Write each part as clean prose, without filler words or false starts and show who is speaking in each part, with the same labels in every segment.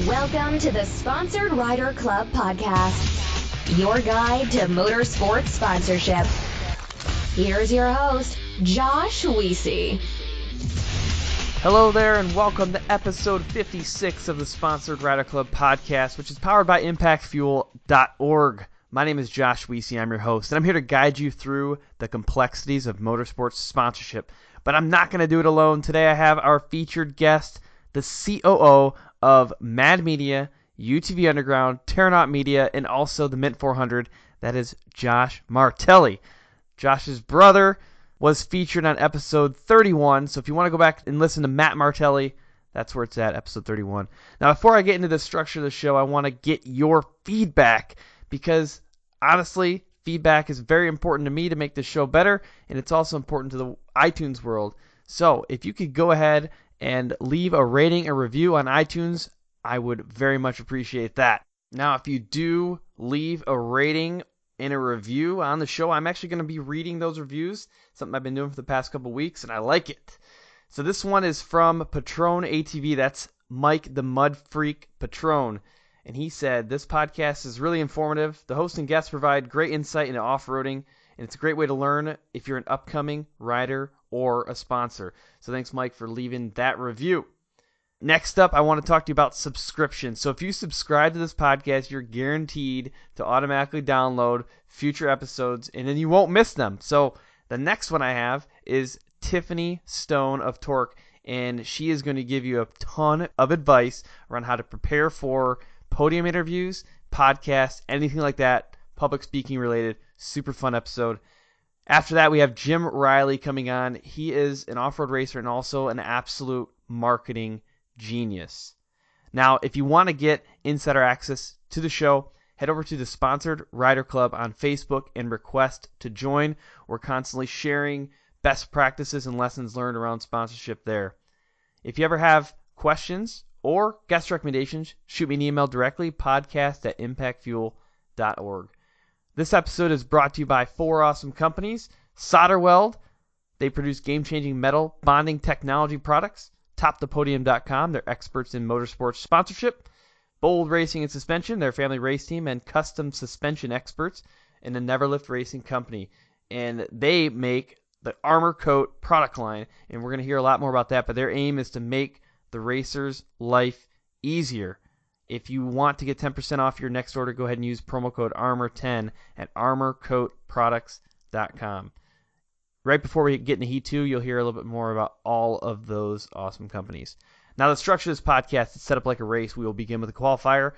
Speaker 1: Welcome to the Sponsored Rider Club podcast, your guide to motorsports sponsorship. Here's your host, Josh Weesey.
Speaker 2: Hello there, and welcome to episode 56 of the Sponsored Rider Club podcast, which is powered by ImpactFuel.org. My name is Josh Weesey. I'm your host, and I'm here to guide you through the complexities of motorsports sponsorship. But I'm not going to do it alone. Today I have our featured guest, the COO of Mad Media, UTV Underground, Terranaut Media, and also the Mint 400. That is Josh Martelli. Josh's brother was featured on episode 31, so if you want to go back and listen to Matt Martelli, that's where it's at, episode 31. Now, before I get into the structure of the show, I want to get your feedback, because honestly, feedback is very important to me to make this show better, and it's also important to the iTunes world. So if you could go ahead and leave a rating or review on iTunes, I would very much appreciate that. Now, if you do leave a rating and a review on the show, I'm actually going to be reading those reviews, something I've been doing for the past couple weeks, and I like it. So this one is from Patron ATV. That's Mike the Mud Freak Patron. And he said, this podcast is really informative. The host and guests provide great insight into off-roading, and it's a great way to learn if you're an upcoming rider or a sponsor. So thanks, Mike, for leaving that review. Next up, I want to talk to you about subscription. So if you subscribe to this podcast, you're guaranteed to automatically download future episodes, and then you won't miss them. So the next one I have is Tiffany Stone of Torque, and she is going to give you a ton of advice around how to prepare for podium interviews, podcasts, anything like that, public speaking related. Super fun episode. After that, we have Jim Riley coming on. He is an off-road racer and also an absolute marketing genius. Now, if you want to get insider access to the show, head over to the Sponsored Rider Club on Facebook and request to join. We're constantly sharing best practices and lessons learned around sponsorship there. If you ever have questions or guest recommendations, shoot me an email directly, podcast@impactfuel.org. This episode is brought to you by four awesome companies. Weld. They produce game-changing metal bonding technology products. TopThePodium.com. They're experts in motorsports sponsorship. Bold Racing and Suspension. Their family race team and custom suspension experts. And the Neverlift Racing Company. And they make the Armor Coat product line. And we're going to hear a lot more about that. But their aim is to make the racer's life easier. If you want to get 10% off your next order, go ahead and use promo code ARMOR10 at armorcoatproducts.com. Right before we get into Heat 2, you'll hear a little bit more about all of those awesome companies. Now, the structure of this podcast is set up like a race. We will begin with a qualifier,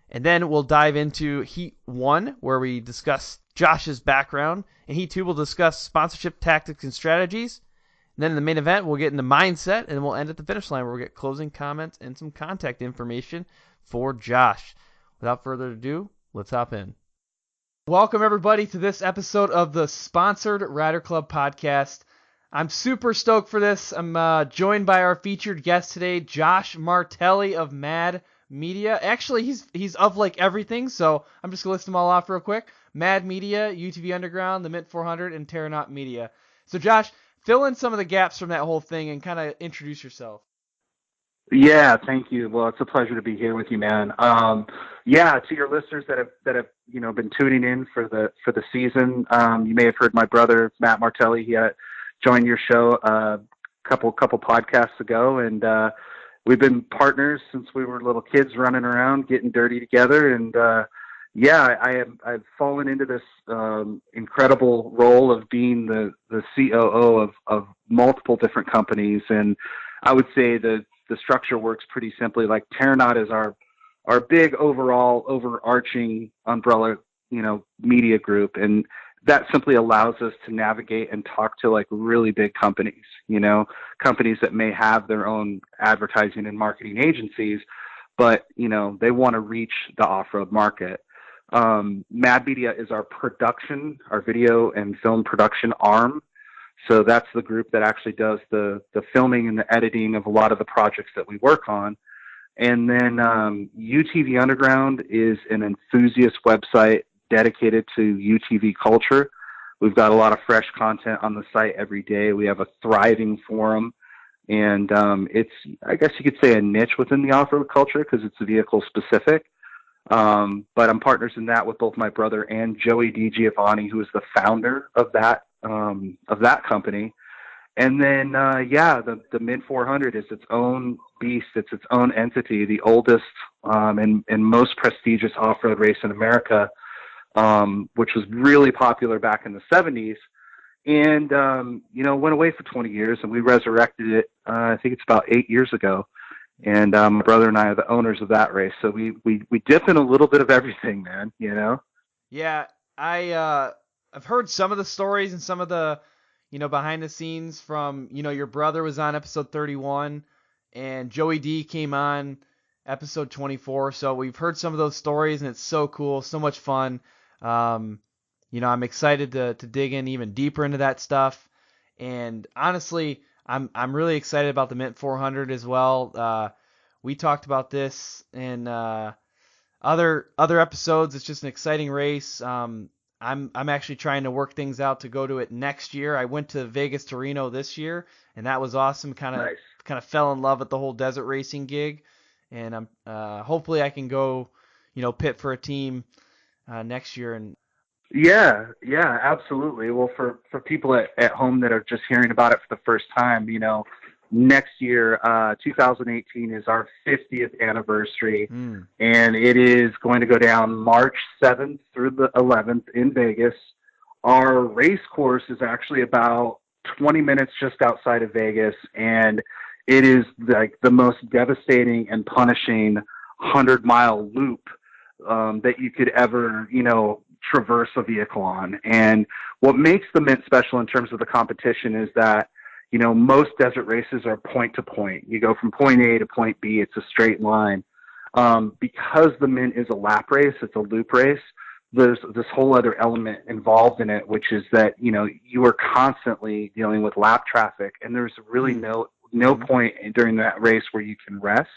Speaker 2: and then we'll dive into Heat 1, where we discuss Josh's background. In Heat 2, we'll discuss sponsorship tactics and strategies. And then in the main event, we'll get into mindset, and then we'll end at the finish line where we'll get closing comments and some contact information for Josh. Without further ado, let's hop in. Welcome, everybody, to this episode of the Sponsored Rider Club podcast. I'm super stoked for this. I'm joined by our featured guest today, Josh Martelli of Mad Media. Actually, he's of like everything, so I'm just going to list them all off real quick. Mad Media, UTV Underground, the Mint 400, and Terranaut Media. So, Josh, fill in some of the gaps from that whole thing and kind of introduce yourself.
Speaker 3: Yeah, thank you. Well, it's a pleasure to be here with you, man. Yeah, to your listeners that have been tuning in for the season, you may have heard my brother Matt Martelli. He joined your show a couple podcasts ago, and we've been partners since we were little kids running around getting dirty together. And yeah, I've fallen into this incredible role of being the COO of multiple different companies, and I would say the structure works pretty simply. Like Terranaut is our big overarching umbrella, media group. And that simply allows us to navigate and talk to like really big companies, companies that may have their own advertising and marketing agencies, but, they want to reach the off-road market. Mad Media is our video and film production arm. So that's the group that actually does the filming and the editing of a lot of the projects that we work on. And then UTV Underground is an enthusiast website dedicated to UTV culture. We've got a lot of fresh content on the site every day. We have a thriving forum And it's, I guess you could say, a niche within the off-road culture because it's vehicle specific. But I'm partners in that with both my brother and Joey DiGiovanni, who is the founder of that company. And then, the Mint 400 is its own beast. It's its own entity, the oldest and most prestigious off-road race in America, which was really popular back in the 70s. And, went away for 20 years, and we resurrected it, I think it's about 8 years ago. And my brother and I are the owners of that race. So we dip in a little bit of everything, man,
Speaker 2: Yeah, I've heard some of the stories and some of the, behind the scenes from, your brother was on episode 31 and Joey D came on episode 24. So we've heard some of those stories and it's so cool, so much fun. I'm excited to dig in even deeper into that stuff. And honestly, I'm really excited about the Mint 400 as well. We talked about this in other episodes. It's just an exciting race. I'm actually trying to work things out to go to it next year. I went to Vegas to Reno this year, and that was awesome. Kind of fell in love with the whole desert racing gig, and I'm hopefully I can go, pit for a team next year. And
Speaker 3: Yeah, absolutely. Well, for people at home that are just hearing about it for the first time, next year, 2018 is our 50th anniversary, and it is going to go down March 7th through the 11th in Vegas. Our race course is actually about 20 minutes just outside of Vegas, and it is like the most devastating and punishing 100-mile loop that you could ever, traverse a vehicle on. And what makes the Mint special in terms of the competition is that, most desert races are point to point. You go from point A to point B. It's a straight line. Because the Mint is a lap race, it's a loop race, there's this whole other element involved in it, which is that, you are constantly dealing with lap traffic, and there's really no point during that race where you can rest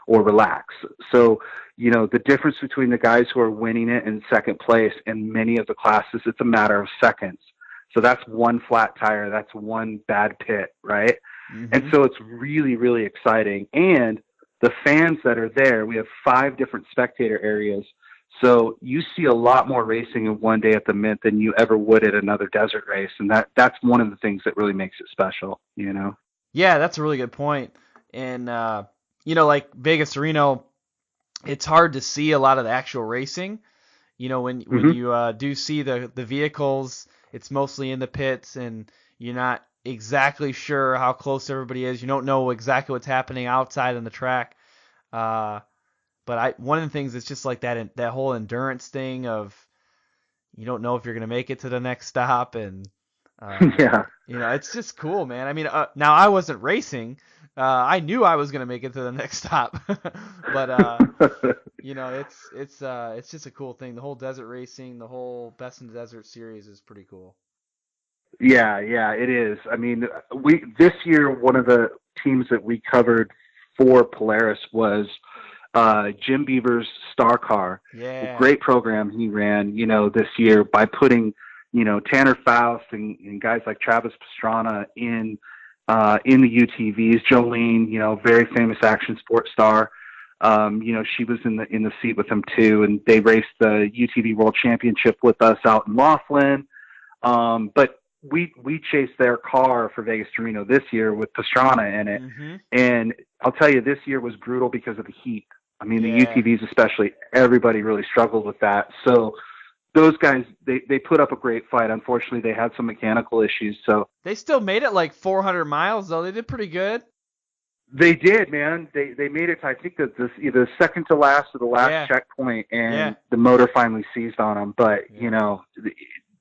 Speaker 3: or relax. So, the difference between the guys who are winning it in second place in many of the classes, it's a matter of seconds. So that's one flat tire. That's one bad pit, right? Mm-hmm. And so it's really, really exciting. And the fans that are there, we have 5 different spectator areas. So you see a lot more racing in one day at the Mint than you ever would at another desert race. And that's one of the things that really makes it special,
Speaker 2: Yeah, that's a really good point. And, like Vegas to Reno, it's hard to see a lot of the actual racing. When you do see the vehicles, it's mostly in the pits, and you're not exactly sure how close everybody is. You don't know exactly what's happening outside on the track. But one of the things is just like that whole endurance thing of you don't know if you're gonna make it to the next stop, and it's just cool, man. I mean, now I wasn't racing. I knew I was gonna make it to the next stop, but it's just a cool thing. The whole desert racing, the whole Best in the Desert series is pretty cool.
Speaker 3: Yeah, it is. I mean, this year one of the teams that we covered for Polaris was Jim Beaver's Star Car.
Speaker 2: Yeah,
Speaker 3: great program he ran, this year by putting, Tanner Faust and guys like Travis Pastrana in the UTVs. Jolene, very famous action sports star. She was in the seat with him too, and they raced the UTV World Championship with us out in Laughlin. But we chased their car for Vegas to Reno this year with Pastrana in it. Mm-hmm. And I'll tell you, this year was brutal because of the heat. I mean, the UTVs especially, everybody really struggled with that. So those guys, they put up a great fight. Unfortunately, they had some mechanical issues. So
Speaker 2: they still made it like 400 miles, though. They did pretty good. They
Speaker 3: did, man. They made it to, I think, that either second to last or the last checkpoint, and the motor finally seized on them. But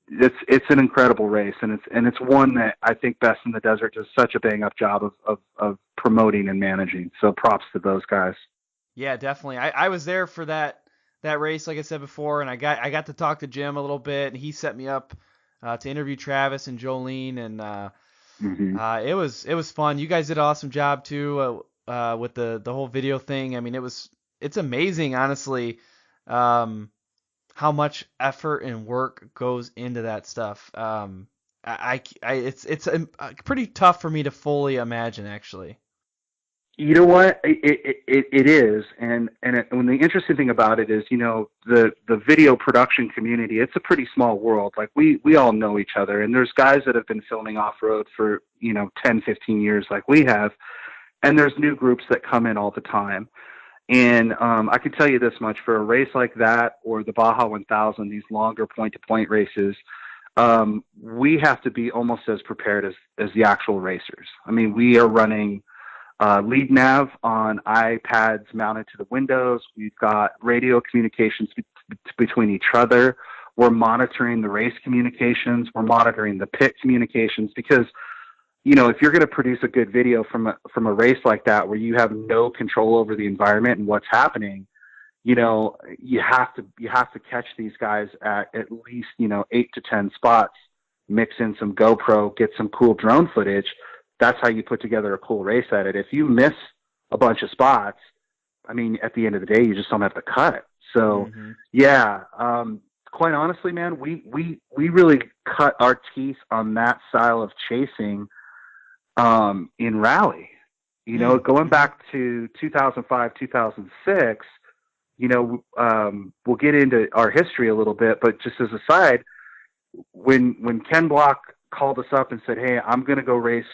Speaker 3: it's an incredible race, and it's one that I think Best in the Desert does such a bang up job of promoting and managing. So props to those guys.
Speaker 2: Yeah, definitely. I was there for that race, like I said before, and I got to talk to Jim a little bit, and he set me up to interview Travis and Jolene, and it was fun. You guys did an awesome job too with the whole video thing. I mean, it's amazing, honestly, how much effort and work goes into that stuff. It's pretty tough for me to fully imagine, actually.
Speaker 3: You know what? It is, and the interesting thing about it is, the video production community. It's a pretty small world. Like we all know each other, and there's guys that have been filming off road for 10, 15 years, like we have, and there's new groups that come in all the time. And I can tell you this much: for a race like that, or the Baja 1000, these longer point-to-point races, we have to be almost as prepared as the actual racers. I mean, we are running lead nav on iPads mounted to the windows. We've got radio communications between each other. We're monitoring the race communications. We're monitoring the pit communications because, if you're going to produce a good video from a race like that, where you have no control over the environment and what's happening, you have to catch these guys at least, 8 to 10 spots, mix in some GoPro, get some cool drone footage. That's how you put together a cool race edit. If you miss a bunch of spots, I mean, at the end of the day, you just don't have to cut. So, yeah, quite honestly, man, we really cut our teeth on that style of chasing in rally. Going back to 2005, 2006, we'll get into our history a little bit, but just as a side, when Ken Block called us up and said, "Hey, I'm going to go race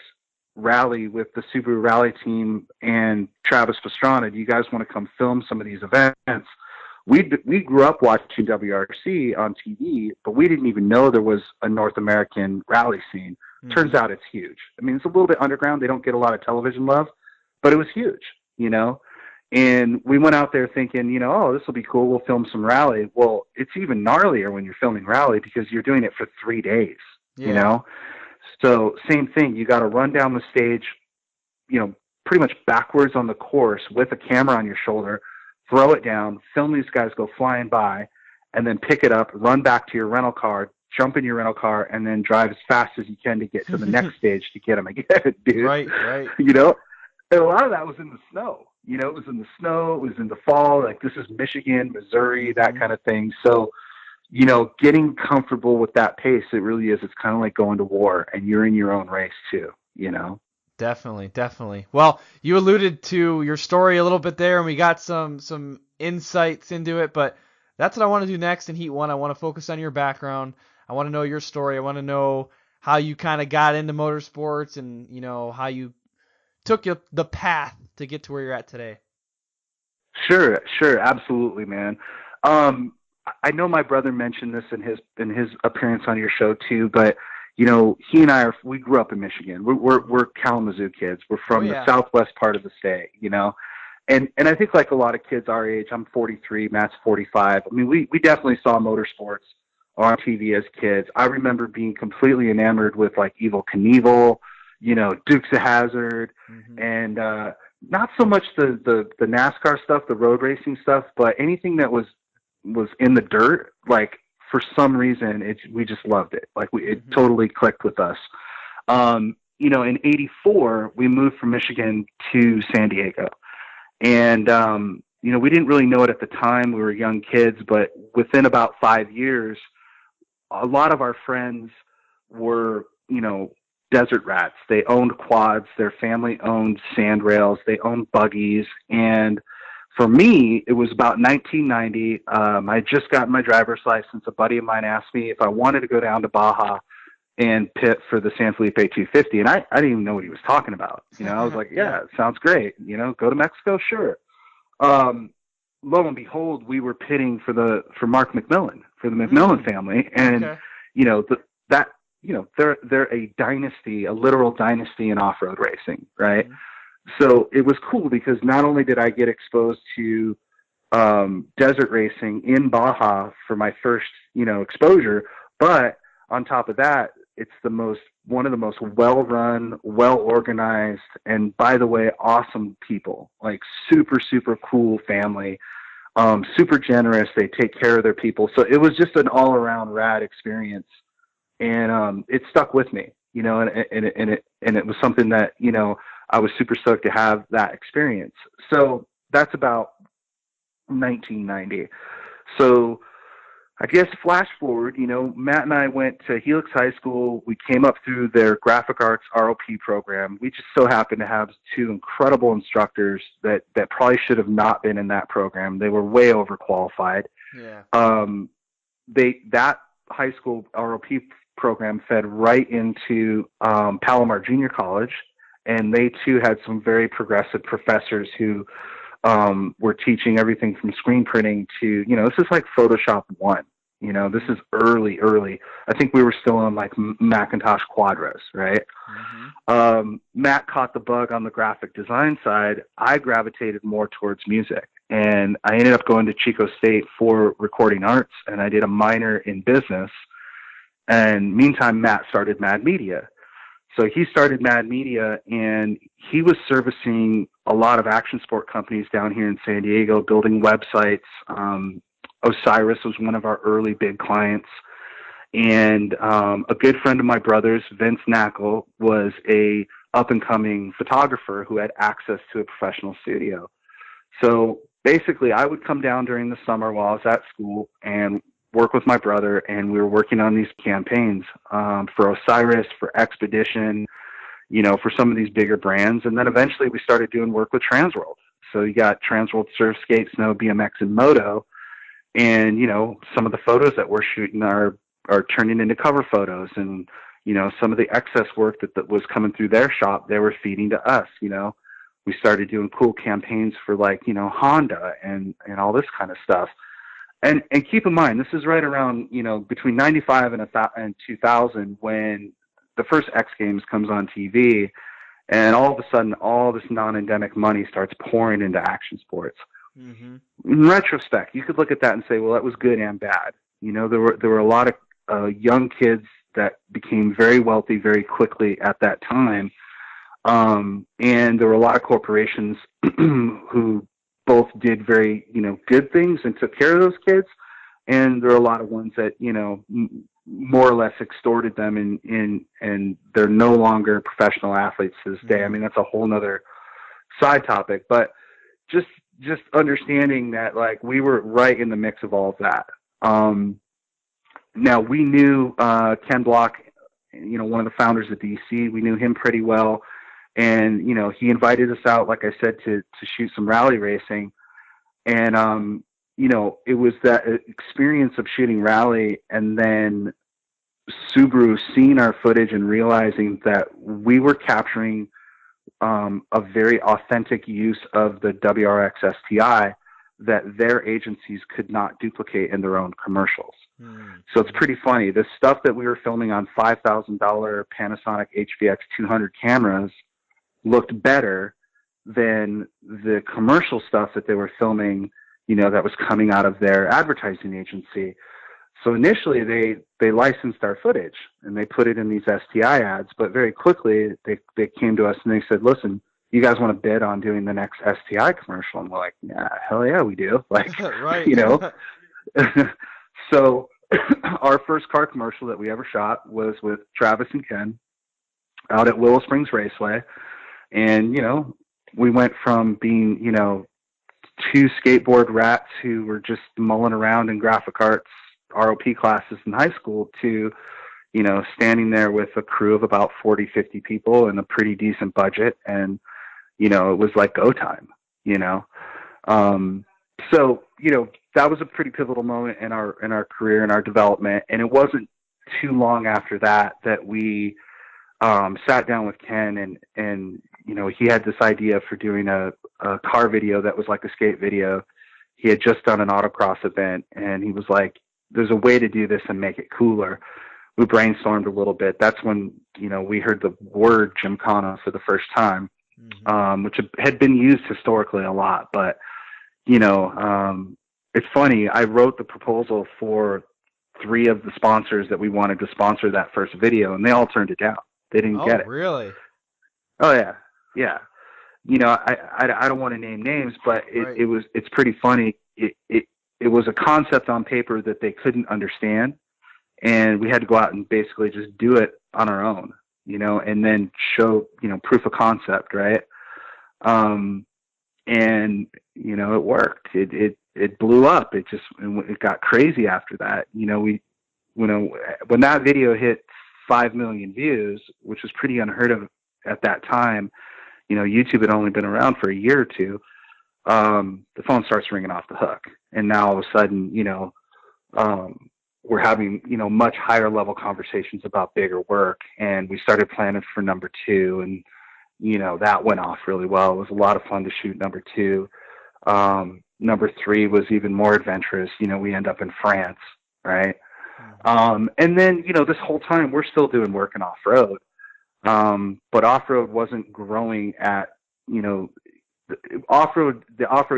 Speaker 3: rally with the Subaru Rally team and Travis Pastrana. Do you guys want to come film some of these events?" We grew up watching WRC on TV, but we didn't even know there was a North American rally scene. Turns out it's huge. I mean, it's a little bit underground. They don't get a lot of television love, but it was huge, And we went out there thinking, oh, this will be cool. We'll film some rally. Well, it's even gnarlier when you're filming rally because you're doing it for 3 days, So same thing. You got to run down the stage, pretty much backwards on the course with a camera on your shoulder, throw it down, film these guys go flying by, and then pick it up, run back to your rental car, jump in your rental car, and then drive as fast as you can to get to the next stage to get them again, dude.
Speaker 2: Right.
Speaker 3: And a lot of that was in the snow. It was in the snow. It was in the fall. Like, this is Michigan, Missouri, that kind of thing. So, getting comfortable with that pace, it really is. It's kind of like going to war, and you're in your own race too,
Speaker 2: Definitely. Well, you alluded to your story a little bit there, and we got some insights into it, but that's what I want to do next in Heat 1. I want to focus on your background. I want to know your story. I want to know how you kind of got into motorsports and, how you took the path to get to where you're at today.
Speaker 3: Sure. Absolutely, man. I know my brother mentioned this in his appearance on your show too, but he and I we grew up in Michigan. We're Kalamazoo kids. We're from the southwest part of the state, and I think like a lot of kids our age, I'm 43, Matt's 45. I mean, we definitely saw motorsports on TV as kids. I remember being completely enamored with like Evel Knievel, Dukes of Hazzard, and not so much the NASCAR stuff, the road racing stuff, but anything that was in the dirt, like for some reason we just loved it. Like it totally clicked with us. In '84 we moved from Michigan to San Diego, and we didn't really know it at the time. We were young kids, but within about 5 years, a lot of our friends were desert rats. They owned quads. Their family owned sand rails. They owned buggies. And for me, it was about 1990. I just got my driver's license. A buddy of mine asked me if I wanted to go down to Baja and pit for the San Felipe 250. And I didn't even know what he was talking about. I was like, yeah, it sounds great. Go to Mexico. Sure. Lo and behold, we were pitting for Mark McMillan, for the McMillan family. And, they're a dynasty, a literal dynasty in off-road racing. Right. So it was cool because not only did I get exposed to desert racing in Baja for my first, exposure, but on top of that, it's one of the most well-run, well-organized, and by the way, awesome people, like super, super cool family, super generous. They take care of their people. So it was just an all-around rad experience. And it stuck with me, and it was something that, I was super stoked to have that experience. So that's about 1990. So I guess flash forward, Matt and I went to Helix High School. We came up through their graphic arts ROP program. We just so happened to have two incredible instructors that probably should have not been in that program. They were way overqualified.
Speaker 2: Yeah.
Speaker 3: That high school ROP program fed right into Palomar Junior College, and they too had some very progressive professors who were teaching everything from screen printing to, this is like Photoshop 1. This is early. I think we were still on like Macintosh Quadros, right?
Speaker 2: Mm-hmm.
Speaker 3: Matt caught the bug on the graphic design side. I gravitated more towards music, and I ended up going to Chico State for recording arts, and I did a minor in business. And meantime, Matt started Mad Media. So he started Mad Media, and he was servicing a lot of action sport companies down here in San Diego, building websites. Osiris was one of our early big clients. And a good friend of my brother's, Vince Knackle, was a up-and-coming photographer who had access to a professional studio. So basically, I would come down during the summer while I was at school and work with my brother, and we were working on these campaigns for Osiris, for Expedition, for some of these bigger brands. And then eventually we started doing work with Transworld. So you got Transworld Surf, Skate, Snow, BMX, and Moto. And, some of the photos that we're shooting are turning into cover photos. And, some of the excess work that was coming through their shop, they were feeding to us. We started doing cool campaigns for like, Honda and all this kind of stuff. And keep in mind, this is right around, between 95 and 2000 when the first X Games comes on TV, and all of a sudden, all this non-endemic money starts pouring into action sports.
Speaker 2: Mm-hmm.
Speaker 3: In retrospect, you could look at that and say, well, that was good and bad. There were a lot of young kids that became very wealthy very quickly at that time. And there were a lot of corporations who both did very, good things and took care of those kids. And there are a lot of ones that, more or less extorted them and they're no longer professional athletes to this day. I mean, that's a whole nother side topic, but just understanding that like we were right in the mix of all of that. Now we knew, Ken Block, one of the founders of DC, we knew him pretty well. And, he invited us out, like I said, to shoot some rally racing. And, it was that experience of shooting rally and then Subaru seeing our footage and realizing that we were capturing a very authentic use of the WRX STI that their agencies could not duplicate in their own commercials. So it's pretty funny. The stuff that we were filming on $5,000 Panasonic HVX 200 cameras looked better than the commercial stuff that they were filming, that was coming out of their advertising agency. So initially they licensed our footage and they put it in these STI ads, but very quickly they came to us and they said, listen, you guys want to bid on doing the next STI commercial? And we're like, yeah, hell yeah, we do. Like,
Speaker 2: right.
Speaker 3: So our first car commercial that we ever shot was with Travis and Ken out at Willow Springs Raceway. And, we went from being, two skateboard rats who were just mulling around in graphic arts ROP classes in high school to, standing there with a crew of about 40, 50 people and a pretty decent budget. And, it was like go time, So, that was a pretty pivotal moment in our career and our development. And it wasn't too long after that we sat down with Ken and he had this idea for doing a car video that was like a skate video. He had just done an autocross event and he was like, there's a way to do this and make it cooler. We brainstormed a little bit. That's when, we heard the word Gymkhana for the first time, which had been used historically a lot. But, it's funny. I wrote the proposal for 3 of the sponsors that we wanted to sponsor that first video, and they all turned it down. They didn't get it.
Speaker 2: Really?
Speaker 3: Oh yeah. Yeah. I don't want to name names, but it's pretty funny. It was a concept on paper that they couldn't understand. And we had to go out and basically just do it on our own, and then show, proof of concept. Right. and it worked. It blew up. It got crazy after that. When that video hit 5 million views, which was pretty unheard of at that time, YouTube had only been around for a year or two. The phone starts ringing off the hook, and now all of a sudden, we're having, much higher level conversations about bigger work, and we started planning for number 2, and that went off really well. It was a lot of fun to shoot number 2. Number 3 was even more adventurous. We end up in France, right? And then, this whole time we're still doing work in off-road. But off-road wasn't growing at, the off-road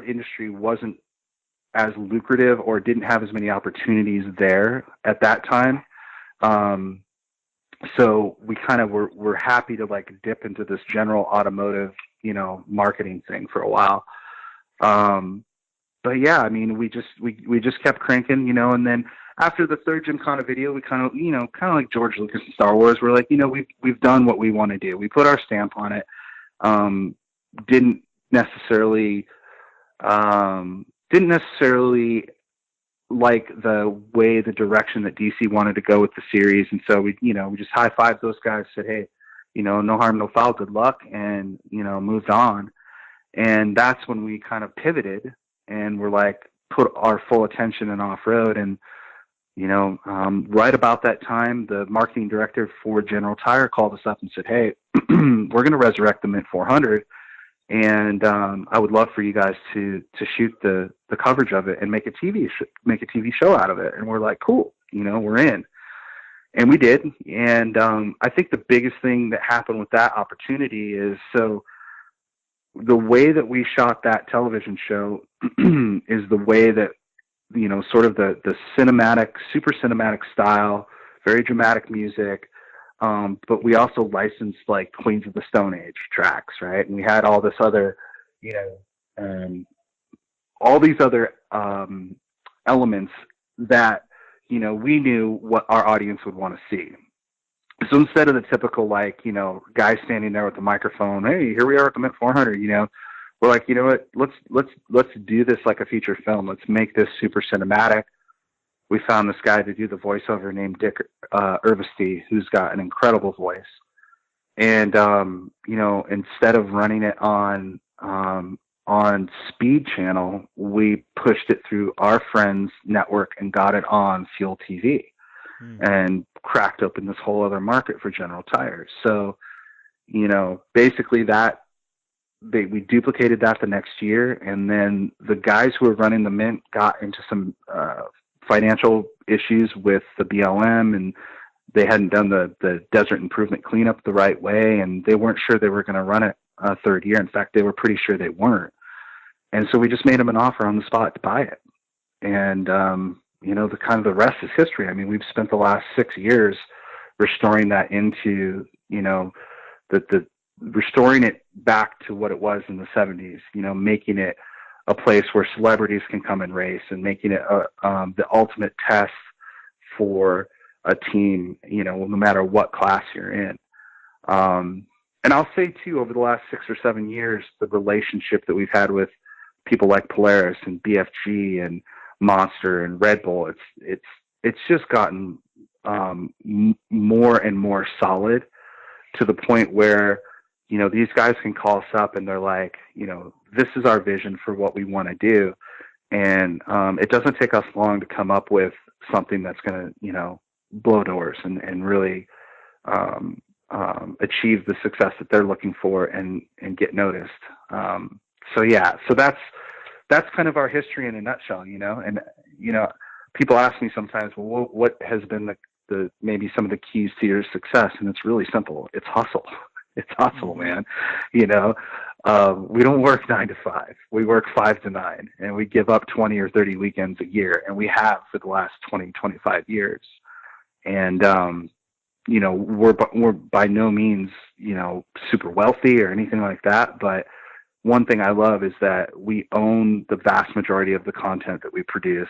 Speaker 3: industry wasn't as lucrative or didn't have as many opportunities there at that time. So we kind of were happy to like dip into this general automotive, marketing thing for a while. But yeah, I mean, we just kept cranking, and then after the third Gymkhana video, we kind of like George Lucas and Star Wars, we're like, we've done what we want to do. We put our stamp on it. Didn't necessarily like the direction that DC wanted to go with the series. And so we just high-fived those guys, said, hey, no harm, no foul, good luck, and, moved on. And that's when we kind of pivoted and we're like, put our full attention in off-road. And, right about that time, the marketing director for General Tire called us up and said, hey, we're going to resurrect the Mint 400. And I would love for you guys to shoot the coverage of it and make a TV show out of it. And we're like, cool, we're in. And we did. And I think the biggest thing that happened with that opportunity is, so the way that we shot that television show is the way that, sort of the cinematic, super cinematic style, very dramatic music. But we also licensed like Queens of the Stone Age tracks, right? And we had all this other, all these other elements that, we knew what our audience would want to see. So instead of the typical, like, guy standing there with the microphone, hey, here we are at the Mint 400, we're like, what, let's do this like a feature film. Let's make this super cinematic. We found this guy to do the voiceover named Dick Urvesty, who's got an incredible voice. And, instead of running it on Speed Channel, we pushed it through our friend's network and got it on Fuel TV and cracked open this whole other market for General Tires. So, basically we duplicated that the next year. And then the guys who were running the Mint got into some financial issues with the BLM, and they hadn't done the desert improvement cleanup the right way, and they weren't sure they were going to run it a third year. In fact, they were pretty sure they weren't. And so we just made them an offer on the spot to buy it. And, the rest is history. I mean, we've spent the last 6 years restoring that into, restoring it back to what it was in the 70s, making it a place where celebrities can come and race, and making it the ultimate test for a team, no matter what class you're in. And I'll say too, over the last 6 or 7 years, the relationship that we've had with people like Polaris and BFG and Monster and Red Bull, it's just gotten more and more solid, to the point where, these guys can call us up and they're like, this is our vision for what we want to do. And it doesn't take us long to come up with something that's going to, blow doors and really achieve the success that they're looking for and get noticed. So that's kind of our history in a nutshell, and, people ask me sometimes, well, what has been the maybe some of the keys to your success? And it's really simple. It's hustle. It's hustle, man. We don't work 9 to 5. We work 5 to 9, and we give up 20 or 30 weekends a year. And we have for the last 20, 25 years. And, we're by no means, super wealthy or anything like that. But one thing I love is that we own the vast majority of the content that we produce.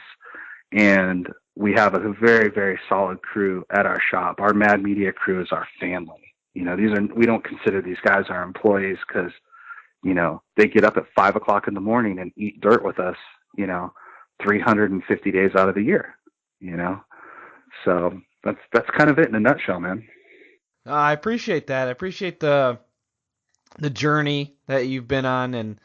Speaker 3: And we have a very, very solid crew at our shop. Our Mad Media crew is our family. We don't consider these guys our employees because, they get up at 5 o'clock in the morning and eat dirt with us, 350 days out of the year, so that's kind of it in a nutshell, man.
Speaker 2: I appreciate that. I appreciate the journey that you've been on,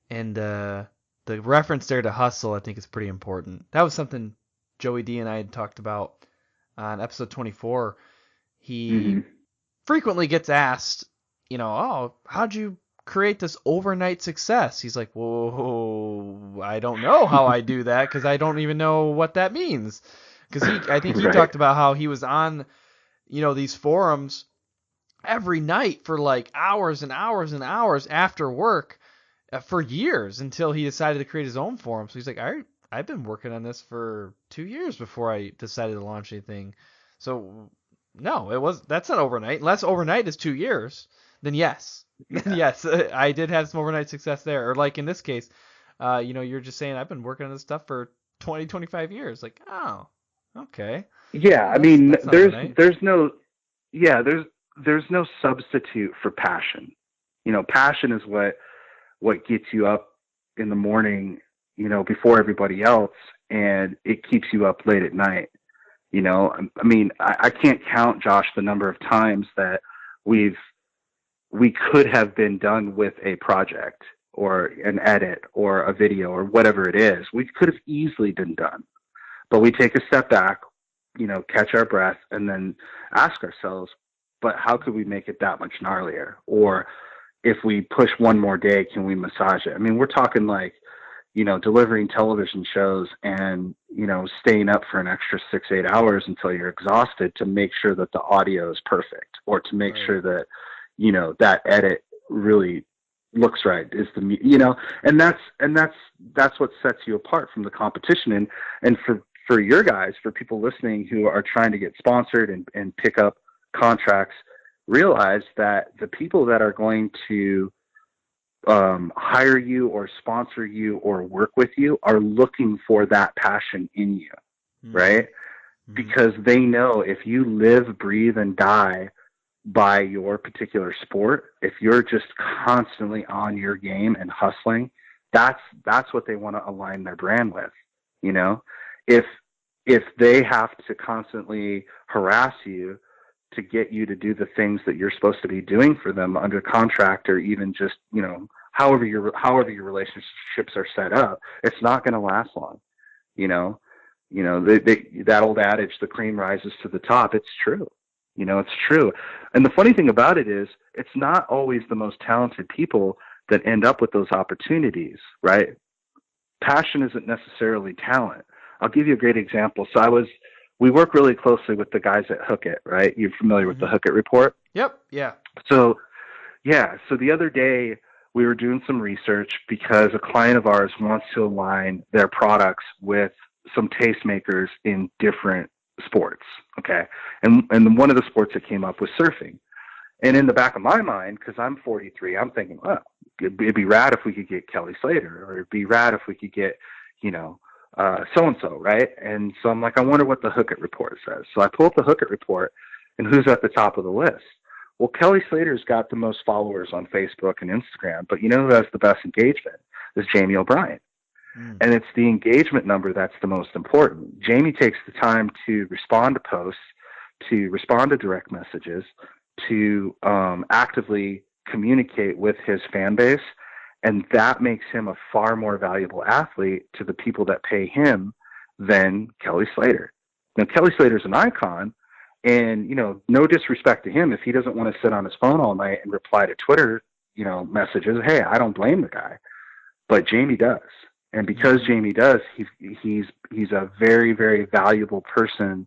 Speaker 2: and the reference there to hustle, I think, is pretty important. That was something Joey D and I had talked about on episode 24. He frequently gets asked, oh, how'd you create this overnight success? He's like, whoa, I don't know how I do that, because I don't even know what that means. Because I think he
Speaker 3: Right.
Speaker 2: talked about how he was on, these forums every night for like hours and hours and hours after work for years, until he decided to create his own forum. So he's like, I've been working on this for 2 years before I decided to launch anything. So no, that's not overnight. Unless overnight is 2 years, then yes.
Speaker 3: Yeah.
Speaker 2: Yes, I did have some overnight success there. Or like in this case, you're just saying I've been working on this stuff for 20, 25 years. Like, oh, okay.
Speaker 3: Yeah.
Speaker 2: Well,
Speaker 3: I mean,
Speaker 2: that's not overnight.
Speaker 3: there's no substitute for passion. Passion is what gets you up in the morning, before everybody else, and it keeps you up late at night. I mean, I can't count, Josh, the number of times that we could have been done with a project or an edit or a video or whatever it is. We could have easily been done, but we take a step back, catch our breath, and then ask ourselves, but how could we make it that much gnarlier? Or if we push one more day, can we massage it? I mean, we're talking like, delivering television shows and, staying up for an extra 6-8 hours until you're exhausted to make sure that the audio is perfect, or to make sure that, that edit really looks right, is and that's what sets you apart from the competition. And for your guys, for people listening who are trying to get sponsored and pick up contracts, realize that the people that are going to hire you or sponsor you or work with you are looking for that passion in you, right? Because they know if you live, breathe, and die by your particular sport, if you're just constantly on your game and hustling, that's what they want to align their brand with. If they have to constantly harass you to get you to do the things that you're supposed to be doing for them under contract, or even just, however your relationships are set up, it's not going to last long. That old adage, the cream rises to the top. It's true. It's true. And the funny thing about it is, it's not always the most talented people that end up with those opportunities, right? Passion isn't necessarily talent. I'll give you a great example. So we work really closely with the guys at Hook It, right? You're familiar with the Hook It report?
Speaker 2: Yep. Yeah.
Speaker 3: So the other day we were doing some research because a client of ours wants to align their products with some tastemakers in different sports. Okay. And one of the sports that came up was surfing. And in the back of my mind, because I'm 43, I'm thinking, well, it'd be rad if we could get Kelly Slater, or it'd be rad if we could get, so-and-so, right? And so I'm like, I wonder what the Hook It report says. So I pull up the Hook It report, and who's at the top of the list? Well, Kelly Slater's got the most followers on Facebook and Instagram, but who has the best engagement? Is Jamie O'Brien. And it's the engagement number that's the most important. Jamie takes the time to respond to posts, to respond to direct messages, to actively communicate with his fan base. And that makes him a far more valuable athlete to the people that pay him than Kelly Slater. Now, Kelly Slater's an icon, and, no disrespect to him. If he doesn't want to sit on his phone all night and reply to Twitter, messages, hey, I don't blame the guy. But Jamie does. And because Jamie does, he's a very, very valuable person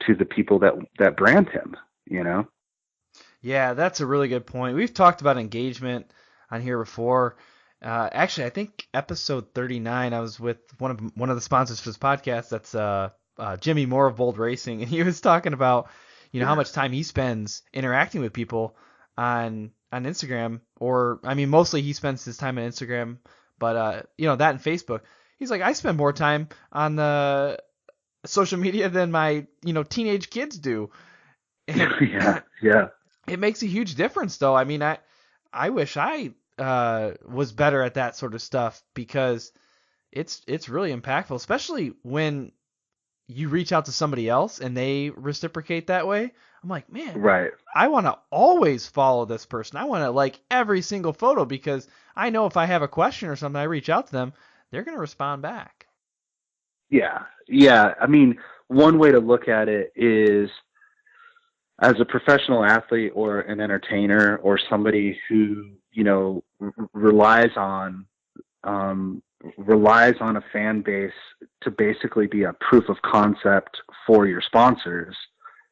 Speaker 3: to the people that brand him,
Speaker 2: Yeah, that's a really good point. We've talked about engagement on here before. Actually, I think episode 39, I was with one of the sponsors for this podcast. That's Jimmy Moore of Bold Racing, and he was talking about how much time he spends interacting with people on Instagram, or I mean, mostly he spends his time on Instagram, but that and Facebook. He's like, I spend more time on the social media than my teenage kids do. And
Speaker 3: yeah.
Speaker 2: It makes a huge difference, though. I mean, I wish I was better at that sort of stuff, because it's really impactful, especially when you reach out to somebody else and they reciprocate that way. I'm like, man,
Speaker 3: Right.
Speaker 2: I want to always follow this person. I want to like every single photo, because I know if I have a question or something, I reach out to them, they're going to respond back.
Speaker 3: Yeah. Yeah. I mean, one way to look at it is, as a professional athlete or an entertainer or somebody who, relies on a fan base to basically be a proof of concept for your sponsors,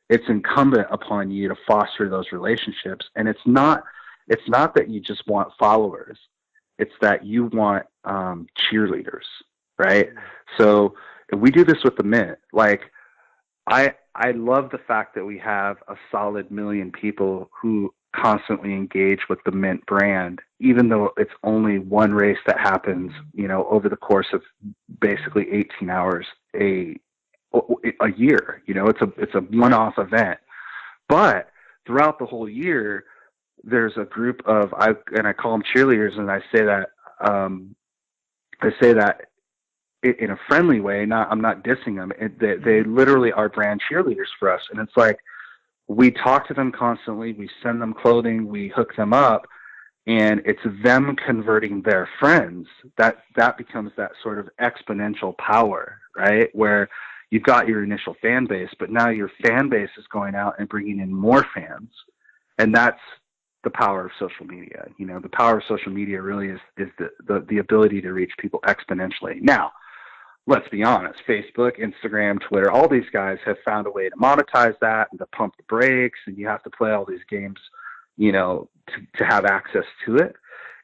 Speaker 3: it's incumbent upon you to foster those relationships. And it's not that you just want followers. It's that you want cheerleaders, right? So we do this with the Mint. Like, I love the fact that we have a solid 1 million people who constantly engage with the Mint brand, even though it's only one race that happens, over the course of basically 18 hours a year. It's a one-off event, but throughout the whole year, there's a group of, I call them cheerleaders, and I say that in a friendly way. I'm not dissing them. They literally are brand cheerleaders for us. And it's like, we talk to them constantly. We send them clothing. We hook them up, and it's them converting their friends. That becomes that sort of exponential power, right? Where you've got your initial fan base, but now your fan base is going out and bringing in more fans. And that's the power of social media. The power of social media really is the ability to reach people exponentially. Now, let's be honest, Facebook, Instagram, Twitter, all these guys have found a way to monetize that and to pump the brakes, and you have to play all these games, to have access to it.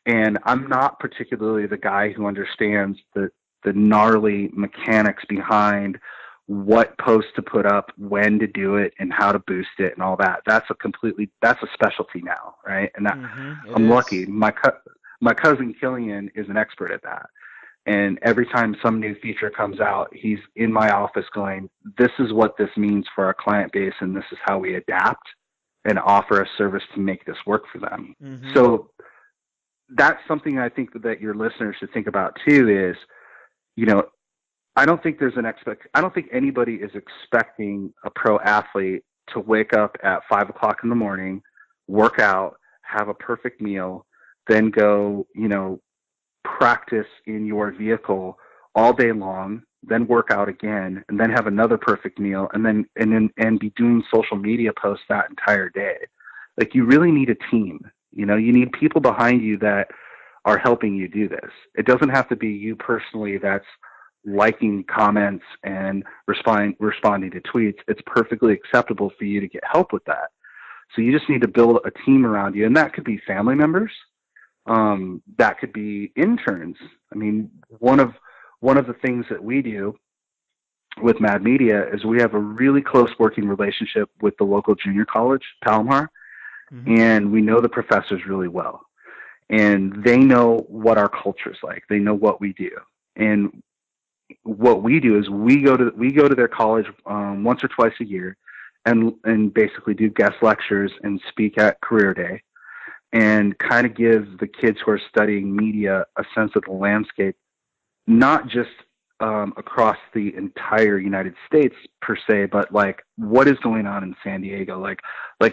Speaker 3: And I'm not particularly the guy who understands the gnarly mechanics behind what post to put up, when to do it, and how to boost it and all that. That's a specialty now, right? And I'm lucky. My cousin Killian is an expert at that. And every time some new feature comes out, he's in my office going, this is what this means for our client base, and this is how we adapt and offer a service to make this work for them. Mm-hmm. So that's something I think that your listeners should think about too, is, I don't think anybody is expecting a pro athlete to wake up at 5 o'clock in the morning, work out, have a perfect meal, then go, practice in your vehicle all day long, then work out again, and then have another perfect meal, and be doing social media posts that entire day. Like, you really need a team. You need people behind you that are helping you do this. It doesn't have to be you personally that's liking comments and responding to tweets. It's perfectly acceptable for you to get help with that. So you just need to build a team around you, and that could be family members. That could be interns. I mean, one of the things that we do with Mad Media is we have a really close working relationship with the local junior college, Palomar, and we know the professors really well, and they know what our culture is like. They know what we do, and what we do is we go to their college once or twice a year, and basically do guest lectures and speak at Career Day, and kind of give the kids who are studying media a sense of the landscape, not just across the entire United States per se, but like what is going on in San Diego. Like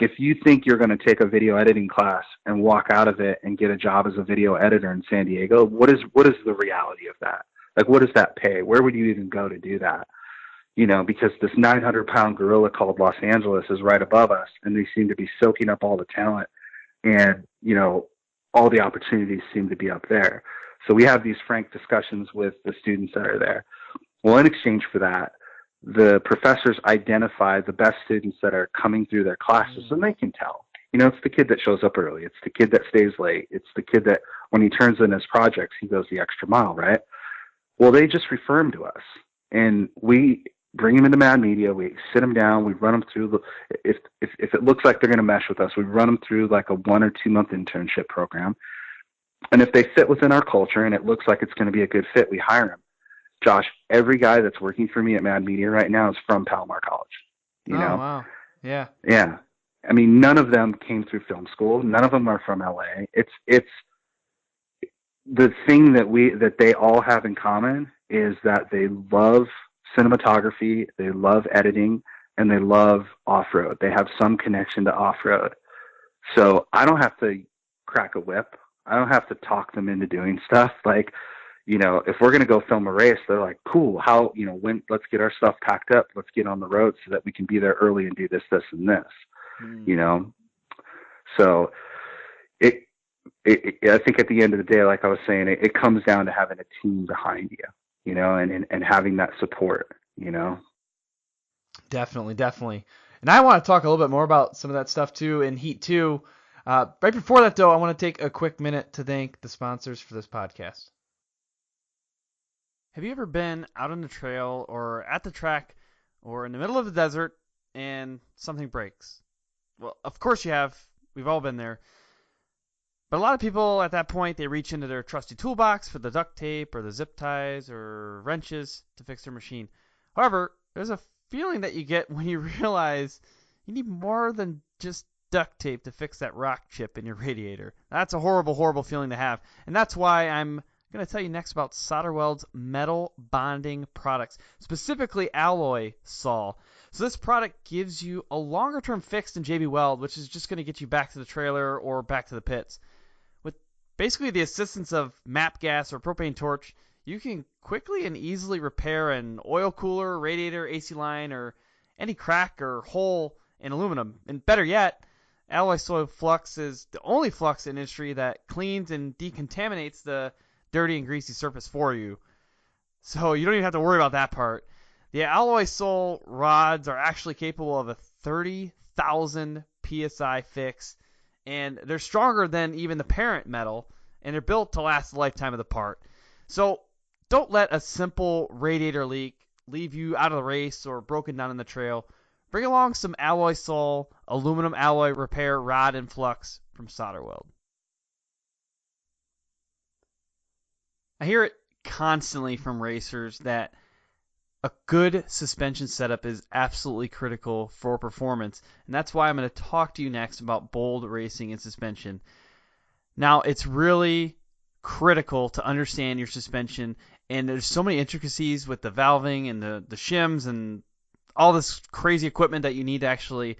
Speaker 3: if you think you're going to take a video editing class and walk out of it and get a job as a video editor in San Diego, what is the reality of that? Like, what does that pay? Where would you even go to do that? Because this 900-pound gorilla called Los Angeles is right above us, and they seem to be soaking up all the talent. And, all the opportunities seem to be up there. So we have these frank discussions with the students that are there. Well, in exchange for that, the professors identify the best students that are coming through their classes, and they can tell. It's the kid that shows up early. It's the kid that stays late. It's the kid that, when he turns in his projects, he goes the extra mile, right? Well, they just refer him to us, and we bring them into Mad Media. We sit them down. We run them through if it looks like they're going to mesh with us, we run them through like a 1 or 2 month internship program. And if they fit within our culture and it looks like it's going to be a good fit, we hire them. Josh, every guy that's working for me at Mad Media right now is from Palomar College. You know?
Speaker 2: Wow. Yeah.
Speaker 3: Yeah. I mean, none of them came through film school. None of them are from LA. It's the thing that they all have in common is that they love cinematography, they love editing, and they love off-road. They have some connection to off-road. So I don't have to crack a whip. I don't have to talk them into doing stuff. Like, if we're going to go film a race, they're like, cool, how, let's get our stuff packed up. Let's get on the road so that we can be there early and do this, this, and this, So I think at the end of the day, like I was saying, it comes down to having a team behind you, and having that support,
Speaker 2: Definitely. And I want to talk a little bit more about some of that stuff too in Heat 2. Right before that, though, I want to take a quick minute to thank the sponsors for this podcast. Have you ever been out on the trail or at the track or in the middle of the desert and something breaks? Well, of course you have. We've all been there. But a lot of people at that point, they reach into their trusty toolbox for the duct tape or the zip ties or wrenches to fix their machine. However, there's a feeling that you get when you realize you need more than just duct tape to fix that rock chip in your radiator. That's a horrible, horrible feeling to have. And that's why I'm going to tell you next about Weld's metal bonding products, specifically alloy sol. So this product gives you a longer term fix than JB Weld, which is just going to get you back to the trailer or back to the pits. With basically the assistance of MAP gas or propane torch, you can quickly and easily repair an oil cooler, radiator, AC line, or any crack or hole in aluminum. And better yet, alloy sol flux is the only flux in the industry that cleans and decontaminates the dirty and greasy surface for you. So you don't even have to worry about that part. The alloy sol rods are actually capable of a 30,000 psi fix, and they're stronger than even the parent metal, and they're built to last the lifetime of the part. So don't let a simple radiator leak leave you out of the race or broken down in the trail. Bring along some alloy sol aluminum alloy repair rod and flux from Weld. I hear it constantly from racers that a good suspension setup is absolutely critical for performance, and that's why I'm going to talk to you next about Bold Racing and suspension. Now, it's really critical to understand your suspension, and there's so many intricacies with the valving and the shims and all this crazy equipment that you need to actually,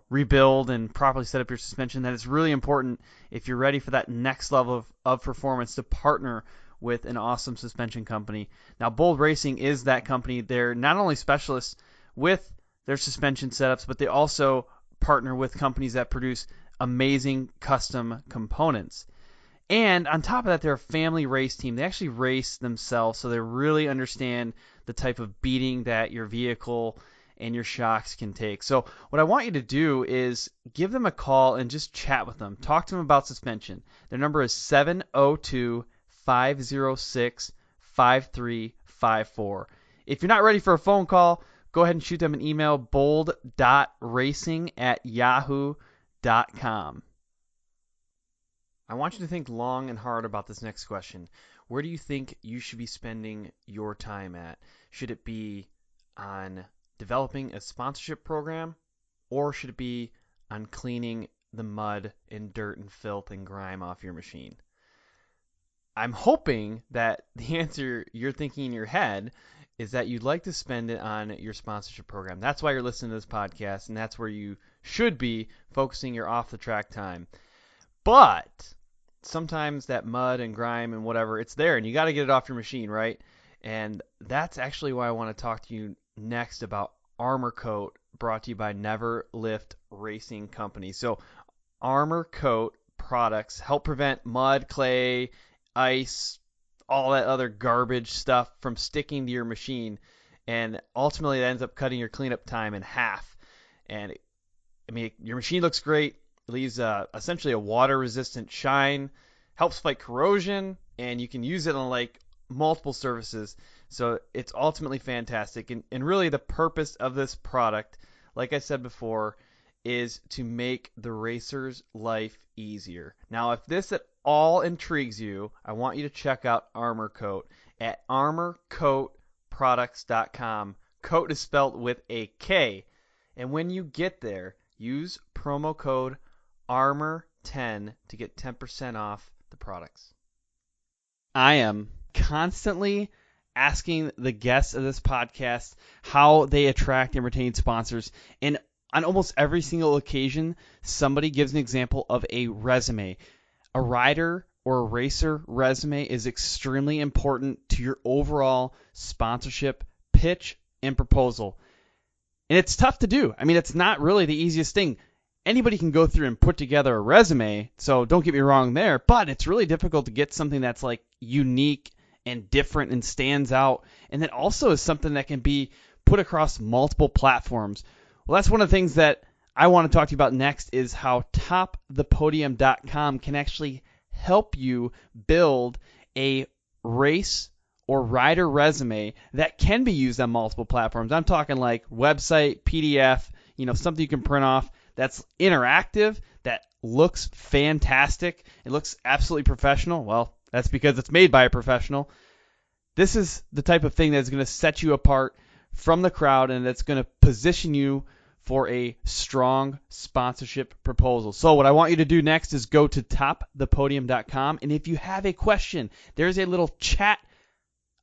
Speaker 2: rebuild and properly set up your suspension, that it's really important if you're ready for that next level of performance to partner with an awesome suspension company. Now, Bold Racing is that company. They're not only specialists with their suspension setups, but they also partner with companies that produce amazing custom components. And on top of that, they're a family race team. They actually race themselves, so they really understand the type of beating that your vehicle and your shocks can take. So what I want you to do is give them a call and just chat with them. Talk to them about suspension. Their number is 702-506-5354. If you're not ready for a phone call, go ahead and shoot them an email, bold.racing@yahoo.com. I want you to think long and hard about this next question. Where do you think you should be spending your time at? Should it be on developing a sponsorship program, or should it be on cleaning the mud and dirt and filth and grime off your machine? I'm hoping that the answer you're thinking in your head is that you'd like to spend it on your sponsorship program. That's why you're listening to this podcast, and that's where you should be focusing your off-the-track time. But sometimes that mud and grime and whatever, it's there, and you got to get it off your machine, right? And that's actually why I want to talk to you next about Armor Coat, brought to you by Never Lift Racing Company. So Armor Coat products help prevent mud, clay, ice, all that other garbage stuff from sticking to your machine, and ultimately that ends up cutting your cleanup time in half. And your machine looks great. It leaves essentially a water-resistant shine, helps fight corrosion, and you can use it on multiple surfaces. So it's ultimately fantastic. And really the purpose of this product, like I said before, is to make the racer's life easier. Now, if this at all intrigues you, I want you to check out Armor Coat at armorcoatproducts.com. Coat is spelled with a K. And when you get there, use promo code ARMOR10 to get 10% off the products. I am constantly asking the guests of this podcast how they attract and retain sponsors. And on almost every single occasion, somebody gives an example of a resume. A rider or a racer resume is extremely important to your overall sponsorship pitch and proposal. And it's tough to do. I mean, it's not really the easiest thing. Anybody can go through and put together a resume, so don't get me wrong there, but it's really difficult to get something that's like unique and different and stands out, and that also is something that can be put across multiple platforms. Well, that's one of the things that I want to talk to you about next, is how topthepodium.com can actually help you build a race or rider resume that can be used on multiple platforms. I'm talking like website, PDF, something you can print off that's interactive, that looks fantastic. It looks absolutely professional. Well, that's because it's made by a professional. This is the type of thing that's going to set you apart from the crowd, and that's going to position you for a strong sponsorship proposal. So what I want you to do next is go to topthepodium.com, and if you have a question, there's a little chat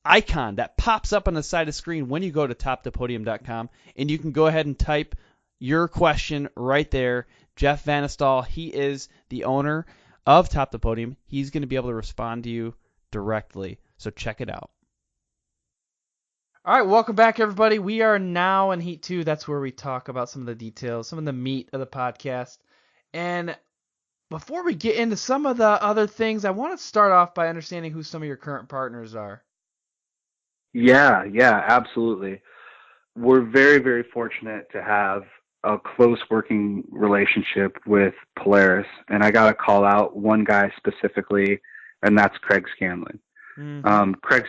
Speaker 2: icon that pops up on the side of the screen when you go to topthepodium.com, and you can go ahead and type your question right there. Jeff Vanestal, he is the owner of Top the Podium. He's going to be able to respond to you directly. So check it out. All right, welcome back, everybody. We are now in Heat 2. That's where we talk about some of the details, some of the meat of the podcast. And before we get into some of the other things, I want to start off by understanding who some of your current partners are.
Speaker 3: Yeah, absolutely. We're very, very fortunate to have a close working relationship with Polaris, and I got to call out one guy specifically, and that's Craig Scanlon. Mm-hmm. Craig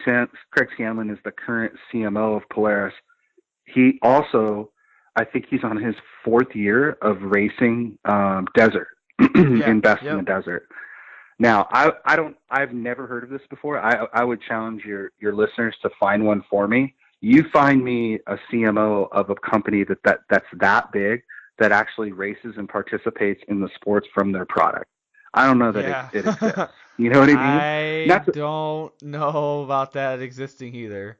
Speaker 3: Scanlon is the current CMO of Polaris. He also, I think he's on his 4th year of racing desert in Best in the Desert. Now, I've never heard of this before. I would challenge your listeners to find one for me. You find me a CMO of a company that's that big that actually races and participates in the sports from their product. I don't know that it exists. You know what I
Speaker 2: mean? I don't know about that existing either.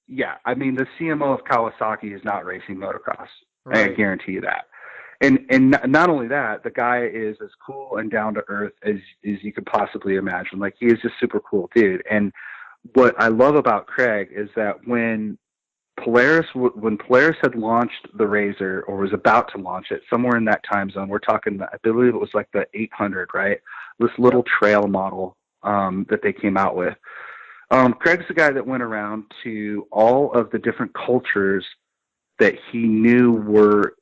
Speaker 3: Yeah, I mean, the CMO of Kawasaki is not racing motocross. Right. I guarantee you that. And not only that, the guy is as cool and down to earth as you could possibly imagine. Like, he is just super cool dude. And what I love about Craig is that when Polaris had launched the Razor, or was about to launch it, somewhere in that time zone, we're talking, I believe it was like the 800, right? This little trail model that they came out with. Craig's the guy that went around to all of the different cultures that he knew were,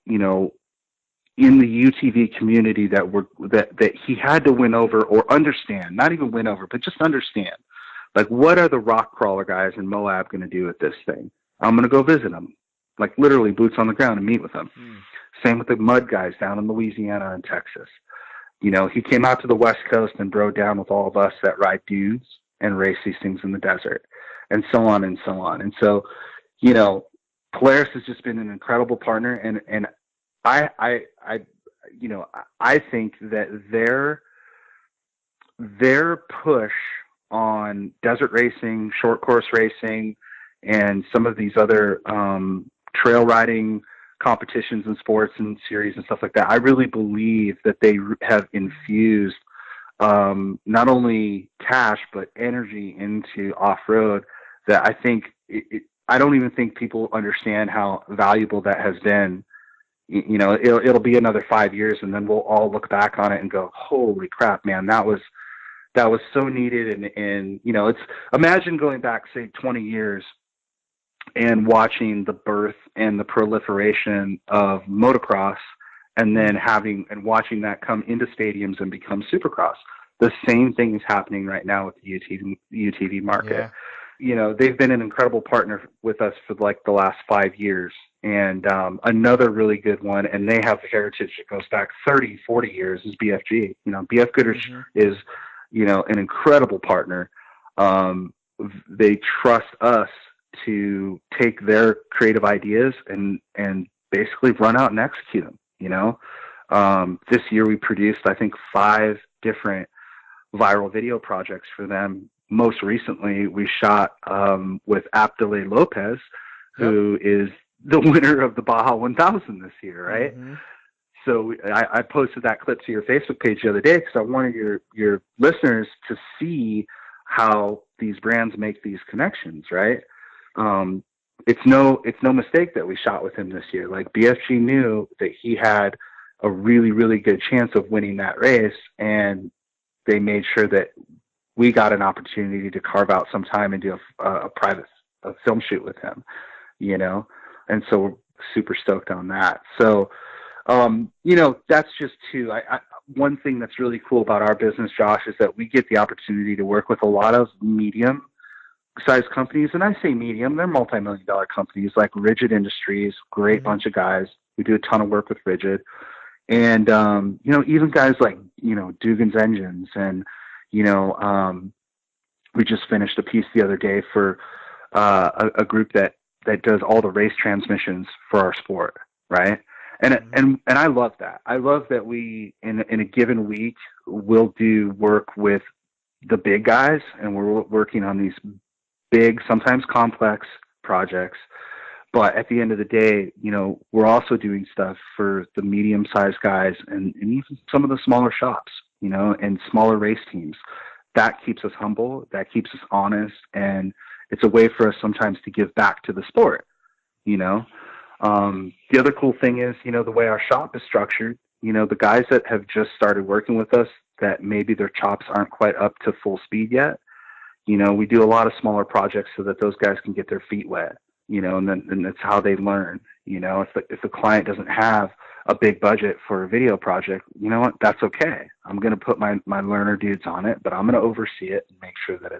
Speaker 3: in the UTV community that he had to win over or understand, not even win over, but just understand. Like, what are the rock crawler guys in Moab going to do with this thing? I'm going to go visit them, like literally boots on the ground, and meet with them. Same with the mud guys down in Louisiana and Texas. He came out to the West Coast and broke down with all of us that ride dunes and race these things in the desert, and so on and so on. And so, Polaris has just been an incredible partner, and I think that their push on desert racing, short course racing, and some of these other trail riding competitions and sports and series and stuff like that, I really believe that they have infused not only cash but energy into off-road, that I think I don't even think people understand how valuable that has been. It'll be another 5 years, and then we'll all look back on it and go, holy crap, man, that was so needed. And it's, imagine going back, say, 20 years and watching the birth and the proliferation of motocross, and then watching that come into stadiums and become supercross. The same thing is happening right now with the UTV market. Yeah. They've been an incredible partner with us for like the last 5 years. And another really good one, and they have heritage that goes back 30, 40 years, is BFG. BF Goodrich is, an incredible partner. They trust us to take their creative ideas and basically run out and execute them. This year we produced, I think, 5 different viral video projects for them, most recently we shot with Abdullah Lopez, who is the winner of the Baja 1000 this year, right?
Speaker 2: Mm-hmm.
Speaker 3: So I posted that clip to your Facebook page the other day because I wanted your listeners to see how these brands make these connections, right? It's no mistake that we shot with him this year. Like, BFG knew that he had a really, really good chance of winning that race, and they made sure that we got an opportunity to carve out some time and do a private film shoot with him, you know? And so we're super stoked on that. So, you know, that's just two. One thing that's really cool about our business, Josh, is that we get the opportunity to work with a lot of medium-sized companies. And I say medium, they're multi-million-dollar companies like Rigid Industries, great bunch of guys. We do a ton of work with Rigid. And, you know, even guys like, you know, Dugan's Engines. And, you know, we just finished a piece the other day for a group that does all the race transmissions for our sport, right? And I love that. I love that we, in a given week, will do work with the big guys, and we're working on these big, sometimes complex projects. But at the end of the day, you know, we're also doing stuff for the medium-sized guys and even some of the smaller shops, you know, and smaller race teams. That keeps us humble. That keeps us honest. And it's a way for us sometimes to give back to the sport, you know. The other cool thing is, you know, the way our shop is structured, you know, the guys that have just started working with us that maybe their chops aren't quite up to full speed yet, you know, we do a lot of smaller projects so that those guys can get their feet wet, you know, and that's how they learn. You know, if the client doesn't have a big budget for a video project, you know what, that's okay. I'm going to put my learner dudes on it, but I'm going to oversee it and make sure that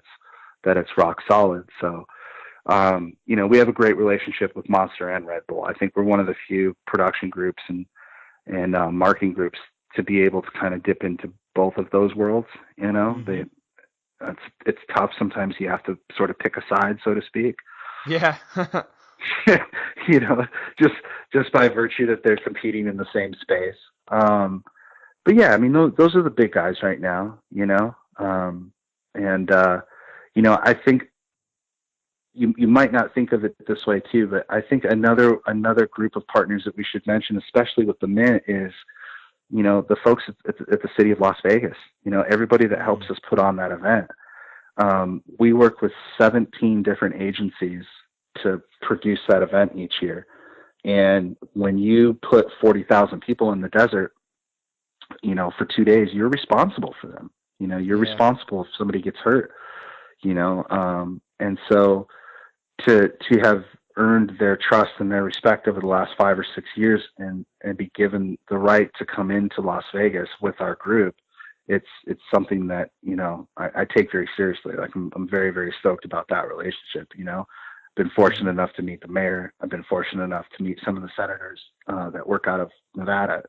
Speaker 3: it's rock solid. So, you know, we have a great relationship with Monster and Red Bull. I think we're one of the few production groups and marketing groups to be able to kind of dip into both of those worlds. You know, it's tough. Sometimes you have to sort of pick a side, so to speak.
Speaker 2: Yeah.
Speaker 3: You know, just by virtue that they're competing in the same space. But yeah, I mean, those are the big guys right now, you know? You know, I think you might not think of it this way too, but I think another group of partners that we should mention, especially with the Mint, is, you know, the folks at the city of Las Vegas, you know, everybody that helps us put on that event. We work with 17 different agencies to produce that event each year. And when you put 40,000 people in the desert, you know, for 2 days, you're responsible for them. You know, you're responsible if somebody gets hurt, you know? And so to have earned their trust and their respect over the last 5 or 6 years and be given the right to come into Las Vegas with our group, it's something that, you know, I take very seriously. Like, I'm very, very stoked about that relationship. You know, been fortunate enough to meet the mayor. I've been fortunate enough to meet some of the senators that work out of Nevada.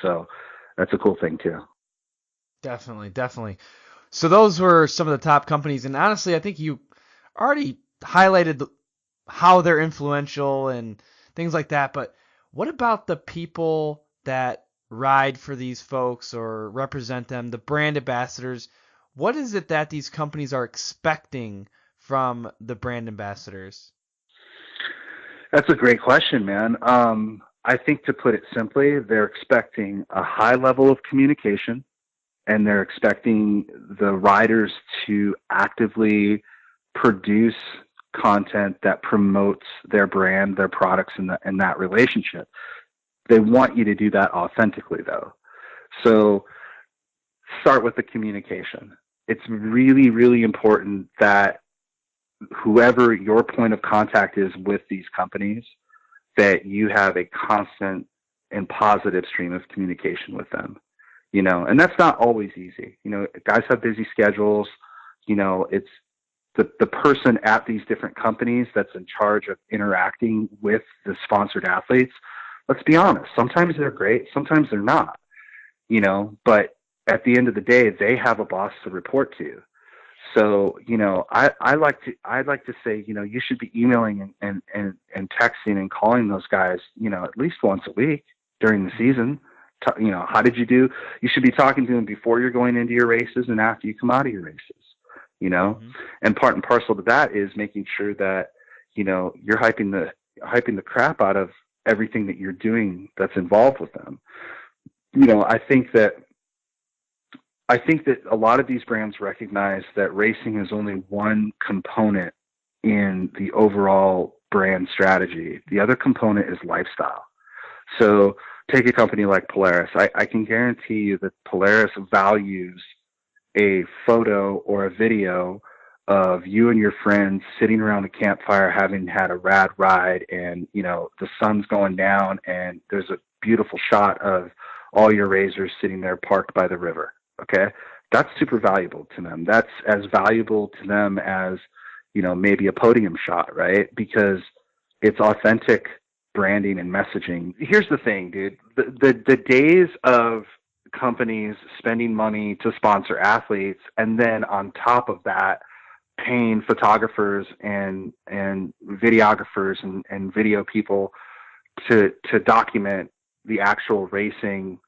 Speaker 3: So that's a cool thing too.
Speaker 2: Definitely. So those were some of the top companies, and honestly, I think you already highlighted how they're influential and things like that. But what about the people that ride for these folks or represent them, the brand ambassadors? What is it that these companies are expecting from the brand ambassadors?
Speaker 3: That's a great question, man. I think, to put it simply, they're expecting a high level of communication, and they're expecting the riders to actively produce content that promotes their brand, their products, and that relationship. They want you to do that authentically, though. So start with the communication. It's really, really important that whoever your point of contact is with these companies, that you have a constant and positive stream of communication with them, you know, and that's not always easy. You know, guys have busy schedules. You know, it's the person at these different companies that's in charge of interacting with the sponsored athletes. Let's be honest. Sometimes they're great. Sometimes they're not, you know, but at the end of the day, they have a boss to report to. So, you know, I'd like to say, you know, you should be emailing and texting and calling those guys, you know, at least once a week during the season. You know, how did you do? You should be talking to them before you're going into your races and after you come out of your races. you know, and part and parcel to that is making sure that, you know, you're hyping the crap out of everything that you're doing that's involved with them. You know, I think that a lot of these brands recognize that racing is only one component in the overall brand strategy. The other component is lifestyle. So take a company like Polaris. I can guarantee you that Polaris values a photo or a video of you and your friends sitting around a campfire having had a rad ride, and, you know, the sun's going down and there's a beautiful shot of all your razors sitting there parked by the river. Okay. That's super valuable to them. That's as valuable to them as, you know, maybe a podium shot, right? Because it's authentic branding and messaging. Here's the thing, dude. The days of companies spending money to sponsor athletes and then on top of that paying photographers and videographers and video people to document the actual racing.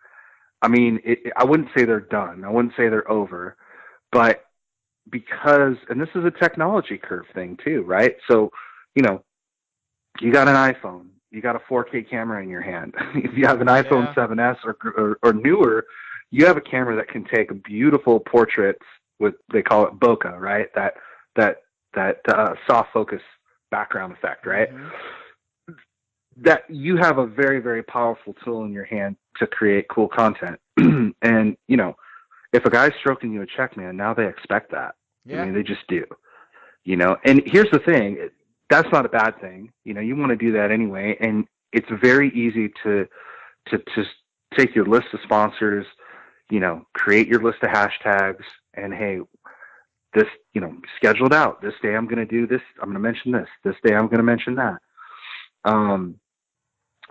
Speaker 3: I mean, I wouldn't say they're done. I wouldn't say they're over, but because, and this is a technology curve thing too, right? So, you know, you got an iPhone, you got a 4K camera in your hand. If you have an iPhone 7S or newer, you have a camera that can take beautiful portraits with, they call it bokeh, right? That soft focus background effect, right? That you have a very, very powerful tool in your hand to create cool content. And, you know, if a guy's stroking you a check, man, now they expect that. I mean, they just do, you know. And here's the thing, that's not a bad thing. You know, you want to do that anyway. And it's very easy to take your list of sponsors, you know, create your list of hashtags, and hey, this, you know, schedule it out. This day I'm going to do this. I'm going to mention this. This day I'm going to mention that.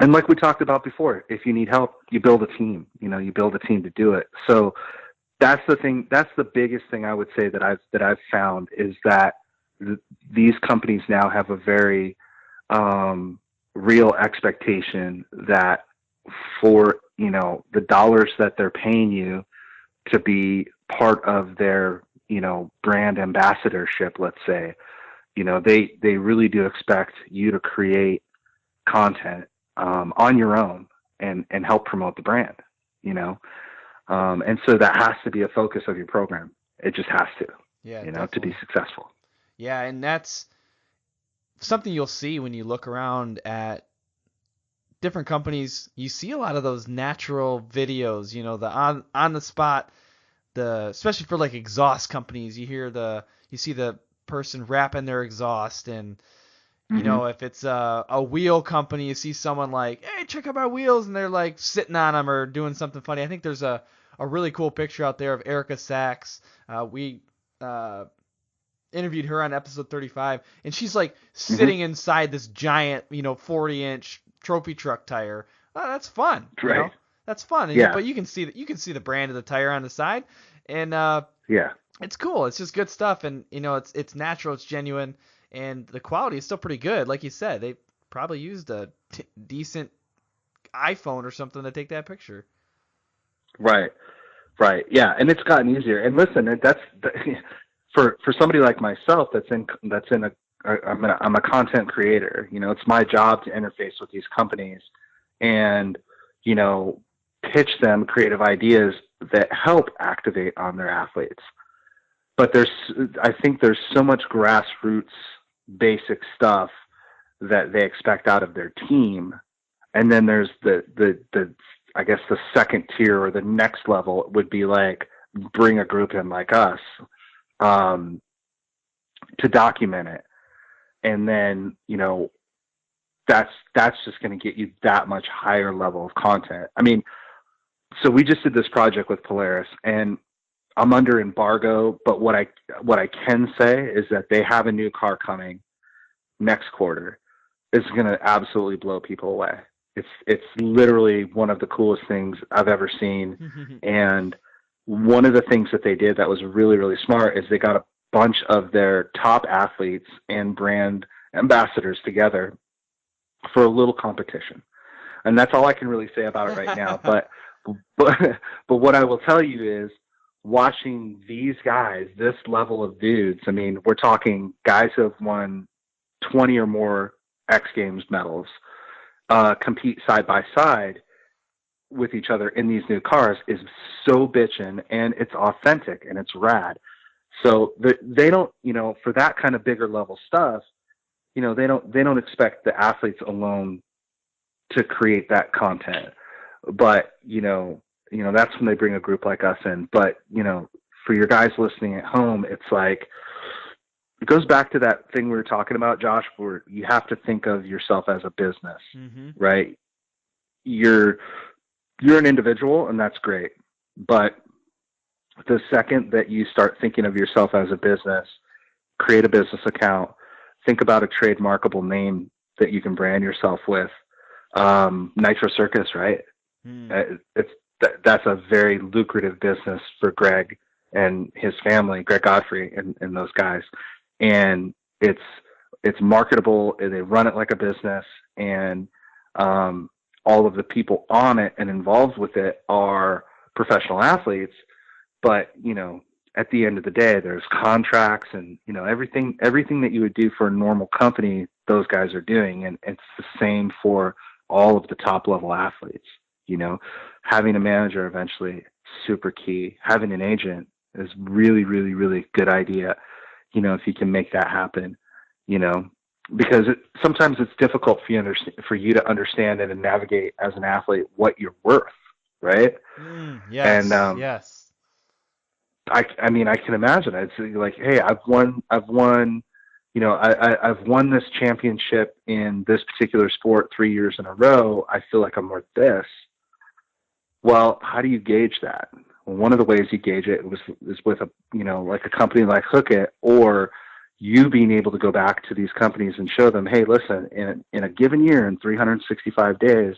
Speaker 3: And like we talked about before, if you need help, you build a team, you know, you build a team to do it. So that's the thing. That's the biggest thing I would say that I've found is that these companies now have a very, real expectation that for, you know, the dollars that they're paying you to be part of their, you know, brand ambassadorship, let's say, you know, they really do expect you to create content on your own and help promote the brand, you know? And so that has to be a focus of your program. It just has to, you know, definitely, to be successful.
Speaker 2: Yeah. And that's something you'll see when you look around at different companies. You see a lot of those natural videos, you know, the on the spot, especially for like exhaust companies, you see the person wrapping their exhaust, and you know, if it's a wheel company, you see someone like, hey, check out my wheels, and they're like sitting on them or doing something funny. I think there's a really cool picture out there of Erica Sachs. We interviewed her on episode 35, and she's like sitting inside this giant, you know, 40-inch trophy truck tire. That's fun.
Speaker 3: Right.
Speaker 2: You know? That's fun. And, but you can see the brand of the tire on the side, and it's cool. It's just good stuff, and you know, it's natural, it's genuine. And the quality is still pretty good. Like you said, they probably used a decent iPhone or something to take that picture.
Speaker 3: Right. Yeah. And it's gotten easier. And listen, for somebody like myself, I'm a content creator. You know, it's my job to interface with these companies and, you know, pitch them creative ideas that help activate on their athletes. But I think there's so much grassroots basic stuff that they expect out of their team. And then there's the I guess the second tier or the next level would be like, bring a group in like us, to document it. And then, you know, that's just going to get you that much higher level of content. I mean, so we just did this project with Polaris, and I'm under embargo, but what I can say is that they have a new car coming next quarter. It's going to absolutely blow people away. It's literally one of the coolest things I've ever seen. And one of the things that they did that was really, really smart is they got a bunch of their top athletes and brand ambassadors together for a little competition. And that's all I can really say about it right now. But what I will tell you is, watching these guys, this level of dudes, I mean, we're talking guys who have won 20 or more X Games medals, compete side by side with each other in these new cars is so bitchin', and it's authentic and it's rad. So they don't, for that kind of bigger level stuff, they don't expect the athletes alone to create that content. But, that's when they bring a group like us in. But, for your guys listening at home, it's like, it goes back to that thing we were talking about, Josh, where you have to think of yourself as a business, right? You're an individual, and that's great. But the second that you start thinking of yourself as a business, create a business account, think about a trademarkable name that you can brand yourself with. Nitro Circus, right? That's a very lucrative business for Greg and his family, Greg Godfrey and those guys. And it's marketable, and they run it like a business, and all of the people on it and involved with it are professional athletes. But, at the end of the day, there's contracts and, everything that you would do for a normal company, those guys are doing. And it's the same for all of the top level athletes. Having a manager eventually, super key. Having an agent is really, really, really good idea. If you can make that happen, because sometimes it's difficult for you to understand and navigate as an athlete what you're worth, right?
Speaker 2: Yes.
Speaker 3: And
Speaker 2: yes.
Speaker 3: I mean, I can imagine. It's like, hey, I've won, I've won this championship in this particular sport 3 years in a row. I feel like I'm worth this. Well, how do you gauge that? Well, one of the ways you gauge it is with like a company like Hook It, or you being able to go back to these companies and show them, hey, listen, in a given year, in 365 days,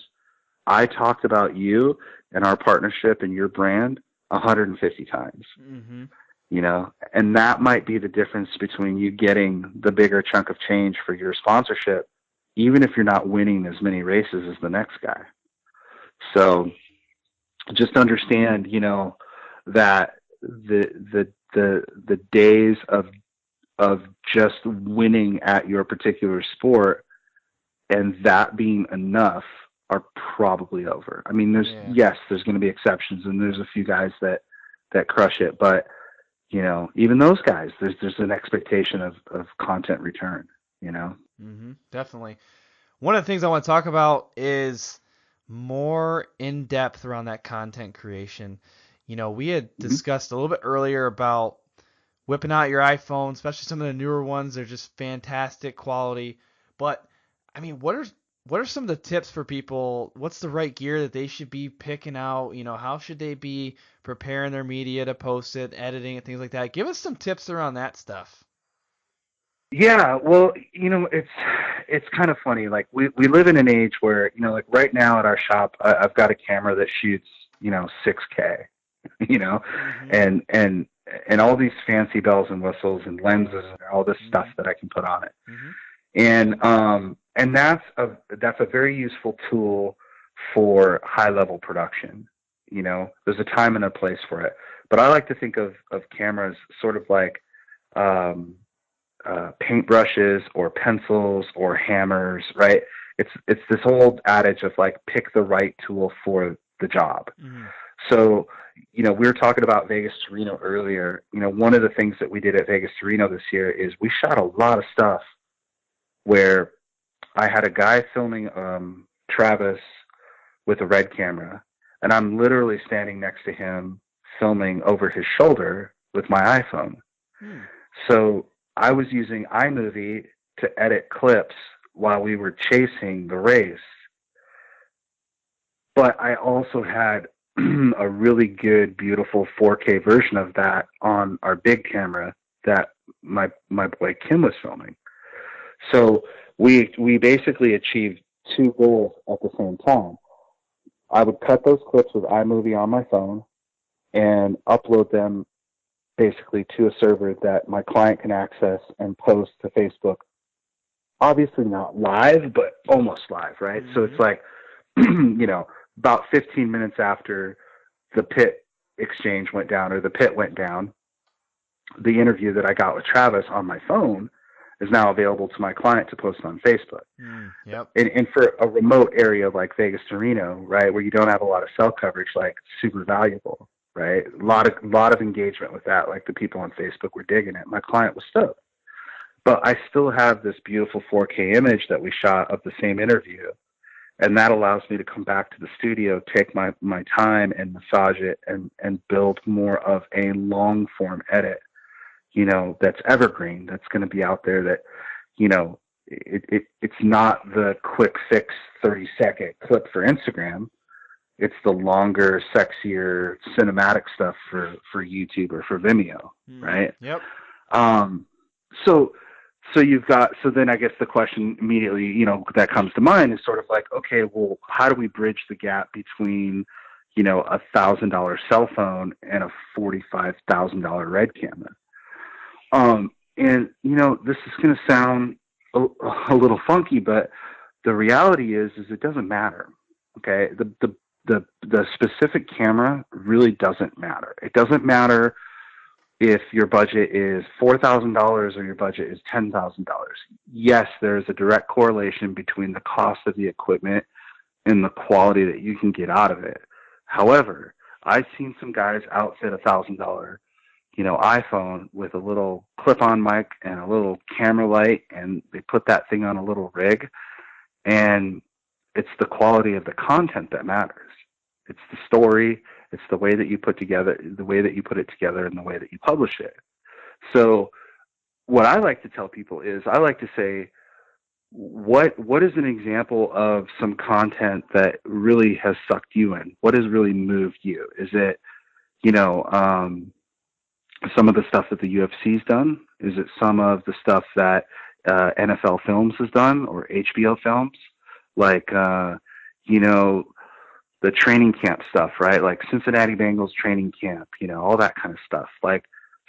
Speaker 3: I talked about you and our partnership and your brand 150 times. And that might be the difference between you getting the bigger chunk of change for your sponsorship, even if you're not winning as many races as the next guy. So just understand, that the days of just winning at your particular sport and that being enough are probably over. I mean, there's going to be exceptions, and there's a few guys that crush it, but even those guys, there's an expectation of content return,
Speaker 2: Definitely. One of the things I want to talk about is more in depth around that content creation. We had discussed a little bit earlier about whipping out your iPhone, especially some of the newer ones. They're just fantastic quality. But I mean, what are some of the tips for people? What's the right gear that they should be picking out? How should they be preparing their media to post it, editing it, things like that? Give us some tips around that stuff.
Speaker 3: Yeah, well, it's kind of funny. Like we live in an age where, like right now at our shop, I've got a camera that shoots, 6K, and all these fancy bells and whistles and lenses and all this stuff that I can put on it. And that's a very useful tool for high level production. There's a time and a place for it, but I like to think of cameras sort of like, paintbrushes or pencils or hammers, right? It's this old adage of like, pick the right tool for the job. So, we were talking about Vegas to Reno earlier. One of the things that we did at Vegas to Reno this year is we shot a lot of stuff where I had a guy filming Travis with a Red camera, and I'm literally standing next to him filming over his shoulder with my iPhone. So I was using iMovie to edit clips while we were chasing the race. But I also had a really good, beautiful 4K version of that on our big camera that my boy Kim was filming. So we basically achieved two goals at the same time. I would cut those clips with iMovie on my phone and upload them basically to a server that my client can access and post to Facebook. Obviously not live, but almost live, right? So it's like, about 15 minutes after the pit exchange went down or the pit went down, the interview that I got with Travis on my phone is now available to my client to post on Facebook.
Speaker 2: Yep.
Speaker 3: And for a remote area like Vegas to Reno, right, where you don't have a lot of cell coverage, like super valuable, right? A lot of engagement with that. Like the people on Facebook were digging it. My client was stoked. But I still have this beautiful 4K image that we shot of the same interview. And that allows me to come back to the studio, take my time and massage it and build more of a long form edit, you know, that's evergreen, that's going to be out there that, you know, it's not the quick fix 30-second clip for Instagram. It's the longer, sexier cinematic stuff for YouTube or for Vimeo. Right.
Speaker 2: Yep.
Speaker 3: So then I guess the question immediately, you know, that comes to mind is sort of like, okay, well, how do we bridge the gap between, you know, $1,000 cell phone and a $45,000 Red camera? And you know, this is going to sound a little funky, but the reality is it doesn't matter. Okay. The specific camera really doesn't matter. It doesn't matter if your budget is $4,000 or your budget is $10,000. Yes, there is a direct correlation between the cost of the equipment and the quality that you can get out of it. However, I've seen some guys outfit $1,000, you know, iPhone with a little clip-on mic and a little camera light, and they put that thing on a little rig, and it's the quality of the content that matters. It's the story. It's the way that you put it together, and the way that you publish it. So what I like to tell people is I like to say, what is an example of some content that really has sucked you in? What has really moved you? Is it, you know, some of the stuff that the UFC's done? Is it some of the stuff that NFL Films has done or HBO Films? Like, you know, the training camp stuff, right? Like Cincinnati Bengals training camp, you know, all that kind of stuff. Like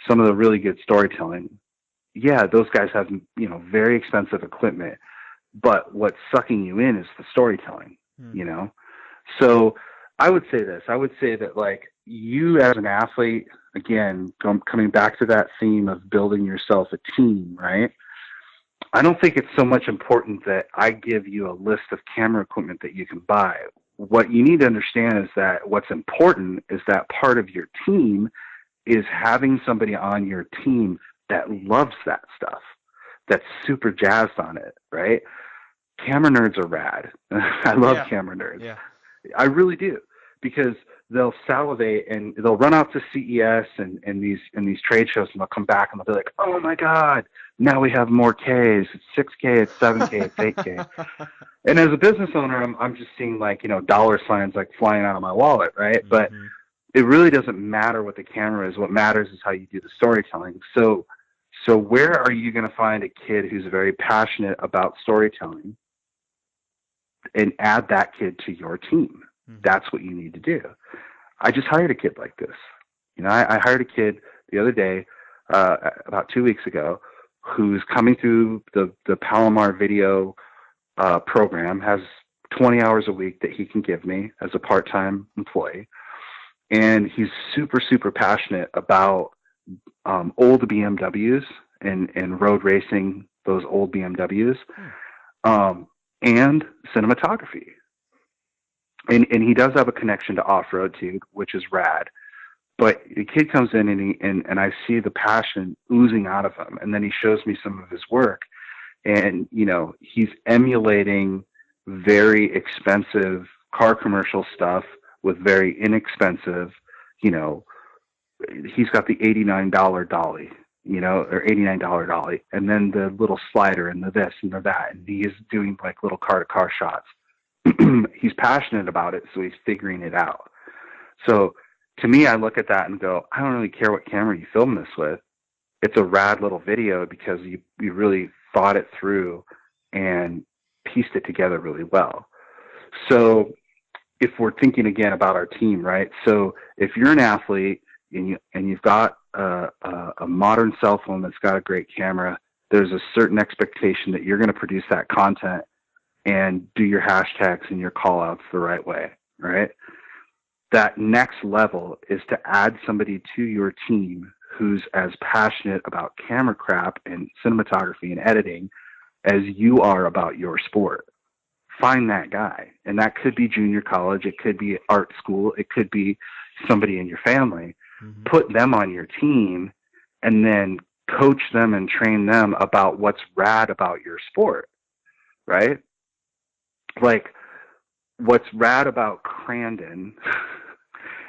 Speaker 3: some of the really good storytelling. Yeah, those guys have, you know, very expensive equipment, but what's sucking you in is the storytelling, you know? So I would say this. I would say that, like, you as an athlete, again, coming back to that theme of building yourself a team, right? I don't think it's so much important that I give you a list of camera equipment that you can buy. What you need to understand is that what's important is that part of your team is having somebody on your team that loves that stuff, that's super jazzed on it, right? Camera nerds are rad. I love camera nerds. Yeah. I really do, because they'll salivate and they'll run out to CES and these trade shows, and they'll come back and they'll be like, oh my God, now we have more Ks. It's 6K, it's 7K, it's 8K. And as a business owner, I'm just seeing, like, you know, dollar signs like flying out of my wallet, right? But it really doesn't matter what the camera is. What matters is how you do the storytelling. So where are you going to find a kid who's very passionate about storytelling and add that kid to your team? That's what you need to do. I just hired a kid like this. You know, I hired a kid the other day, about 2 weeks ago, who's coming through the Palomar video program, has 20 hours a week that he can give me as a part-time employee. And he's super, super passionate about old BMWs and road racing those old BMWs and cinematography. And he does have a connection to off-road too, which is rad. But the kid comes in and I see the passion oozing out of him. And then he shows me some of his work. And, you know, he's emulating very expensive car commercial stuff with very inexpensive, you know, he's got the $89 dolly, you know, or $89 dolly, and then the little slider and the this and the that. And he is doing like little car-to-car shots. He's passionate about it, so he's figuring it out. So to me, I look at that and go, I don't really care what camera you film this with. It's a rad little video because you really thought it through and pieced it together really well. So if we're thinking again about our team, right? So if you're an athlete and you've got a modern cell phone that's got a great camera, there's a certain expectation that you're going to produce that content and do your hashtags and your call outs the right way, right? that next level is to add somebody to your team who's as passionate about camera crap and cinematography and editing as you are about your sport. Find that guy. And that could be junior college. It could be art school. It could be somebody in your family.
Speaker 2: Mm-hmm.
Speaker 3: Put them on your team and then coach them and train them about what's rad about your sport, right? Like, what's rad about Crandon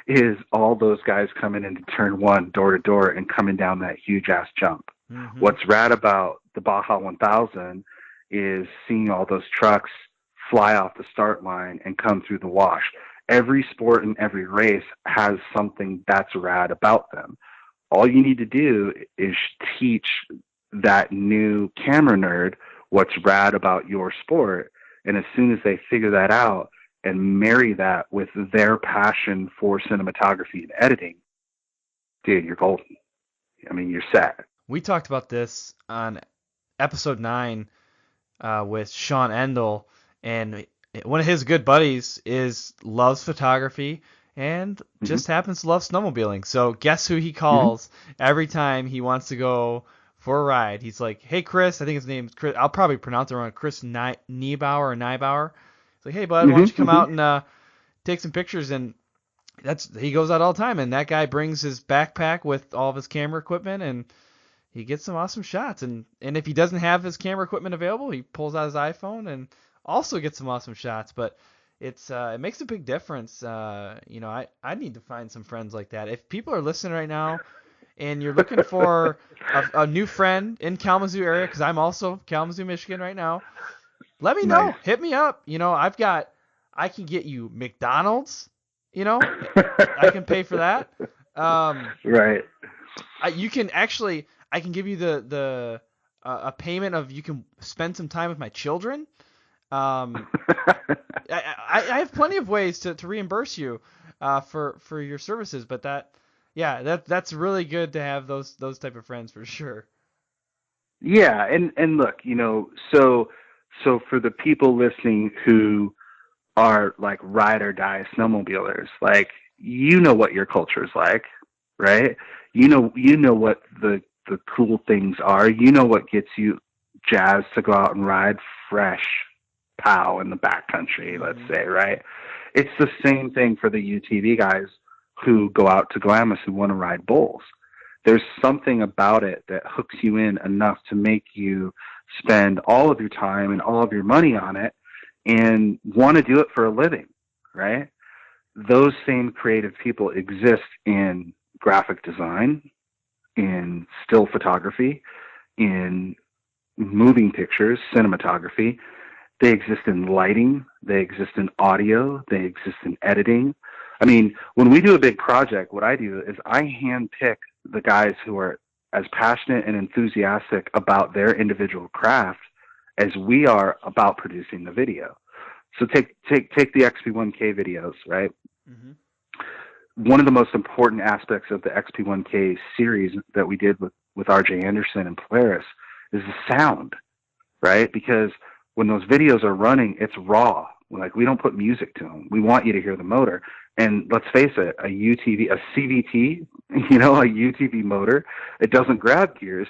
Speaker 3: is all those guys coming into turn one, door to door, and coming down that huge ass jump.
Speaker 2: Mm-hmm.
Speaker 3: What's rad about the Baja 1000 is seeing all those trucks fly off the start line and come through the wash. Every sport and every race has something that's rad about them. All you need to do is teach that new camera nerd what's rad about your sport. And as soon as they figure that out and marry that with their passion for cinematography and editing, dude, you're golden. I mean, you're set.
Speaker 2: We talked about this on episode 9 with Sean Endel, and one of his good buddies loves photography and just happens to love snowmobiling. So guess who he calls every time he wants to go for a ride? He's like, "Hey, Chris," I think his name's Chris. I'll probably pronounce it wrong. Chris Niebauer. He's like, "Hey, bud, why don't you come out and take some pictures?" And he goes out all the time, and that guy brings his backpack with all of his camera equipment, and he gets some awesome shots. And if he doesn't have his camera equipment available, he pulls out his iPhone and also gets some awesome shots. But it makes a big difference. I need to find some friends like that. If people are listening right now and you're looking for a new friend in Kalamazoo area, because I'm also Kalamazoo, Michigan right now, let me know.
Speaker 3: Nice.
Speaker 2: Hit me up. I can get you McDonald's. I can pay for that.
Speaker 3: Right.
Speaker 2: I can give you the a payment of, you can spend some time with my children. I have plenty of ways to reimburse you for your services, but that's really good to have those type of friends for sure.
Speaker 3: Yeah, and look, so for the people listening who are like ride or die snowmobilers, like, what your culture is like, right? You know what the cool things are. What gets you jazzed to go out and ride fresh pow in the backcountry, let's say, right? It's the same thing for the UTV guys who go out to Glamis who want to ride bulls. There's something about it that hooks you in enough to make you spend all of your time and all of your money on it and want to do it for a living, right? Those same creative people exist in graphic design, in still photography, in moving pictures, cinematography. They exist in lighting. They exist in audio. They exist in editing. I mean, when we do a big project, what I do is I handpick the guys who are as passionate and enthusiastic about their individual craft as we are about producing the video. So take the XP1K videos, right? Mm-hmm. One of the most important aspects of the XP1K series that we did with RJ Anderson and Polaris is the sound, right? Because when those videos are running, it's raw. Like, we don't put music to them. We want you to hear the motor. And let's face it, a UTV, a CVT, a UTV motor, it doesn't grab gears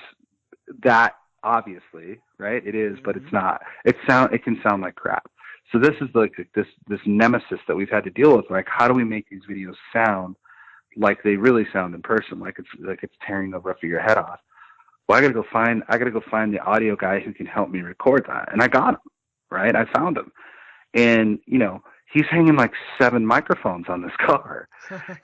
Speaker 3: that obviously, right? It is, but it's not. It can sound like crap. So this is like this nemesis that we've had to deal with. Like, how do we make these videos sound like they really sound in person? Like it's tearing the roof of your head off. Well, I gotta go find the audio guy who can help me record that. And I got him, right? I found him. And, he's hanging like 7 microphones on this car.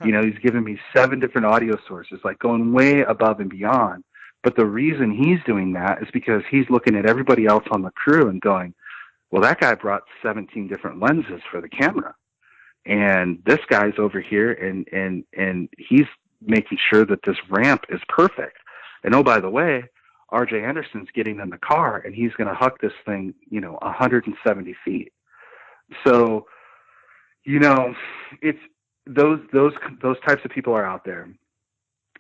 Speaker 3: He's giving me 7 different audio sources, like going way above and beyond. But the reason he's doing that is because he's looking at everybody else on the crew and going, well, that guy brought 17 different lenses for the camera. And this guy's over here and he's making sure that this ramp is perfect. And oh, by the way, RJ Anderson's getting in the car and he's going to huck this thing, 170 feet. So, it's those types of people are out there.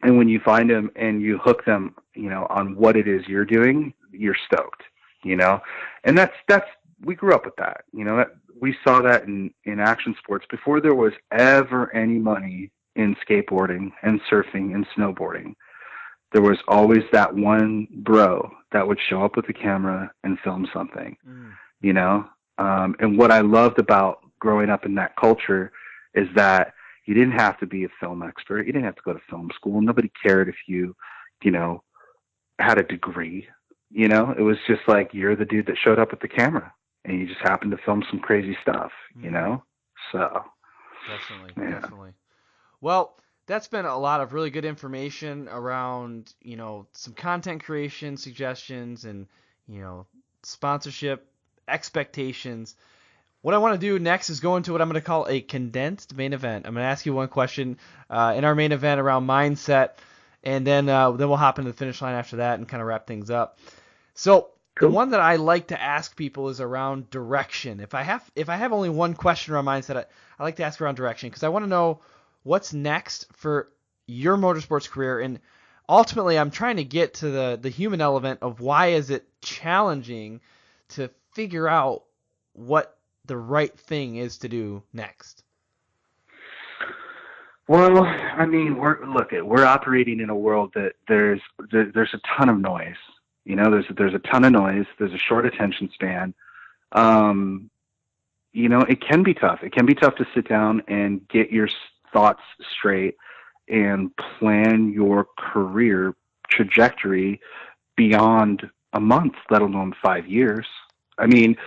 Speaker 3: And when you find them and you hook them, on what it is you're doing, you're stoked, and that's, we grew up with that, that we saw that in action sports before there was ever any money in skateboarding and surfing and snowboarding. There was always that one bro that would show up with a camera and film something, you know? And what I loved about growing up in that culture is that you didn't have to be a film expert. You didn't have to go to film school. Nobody cared if you know, had a degree, you know? It was just like, you're the dude that showed up with the camera and you just happened to film some crazy stuff, you know? So.
Speaker 2: Definitely. Well, that's been a lot of really good information around, you know, some content creation suggestions and, you know, sponsorship expectations. What I want to do next is go into what I'm going to call a condensed main event. I'm going to ask you one question in our main event around mindset, and then we'll hop into the finish line after that and kind of wrap things up. So
Speaker 3: Cool.
Speaker 2: The one that I like to ask people is around direction. If I have only one question around mindset, I like to ask around direction because I want to know what's next for your motorsports career, and ultimately I'm trying to get to the human element of why is it challenging to figure out what the right thing is to do next.
Speaker 3: Well, I mean, we're operating in a world that there's a ton of noise. You know, there's a ton of noise. There's a short attention span. You know, it can be tough. It can be tough to sit down and get your thoughts straight and plan your career trajectory beyond a month, let alone 5 years. I mean,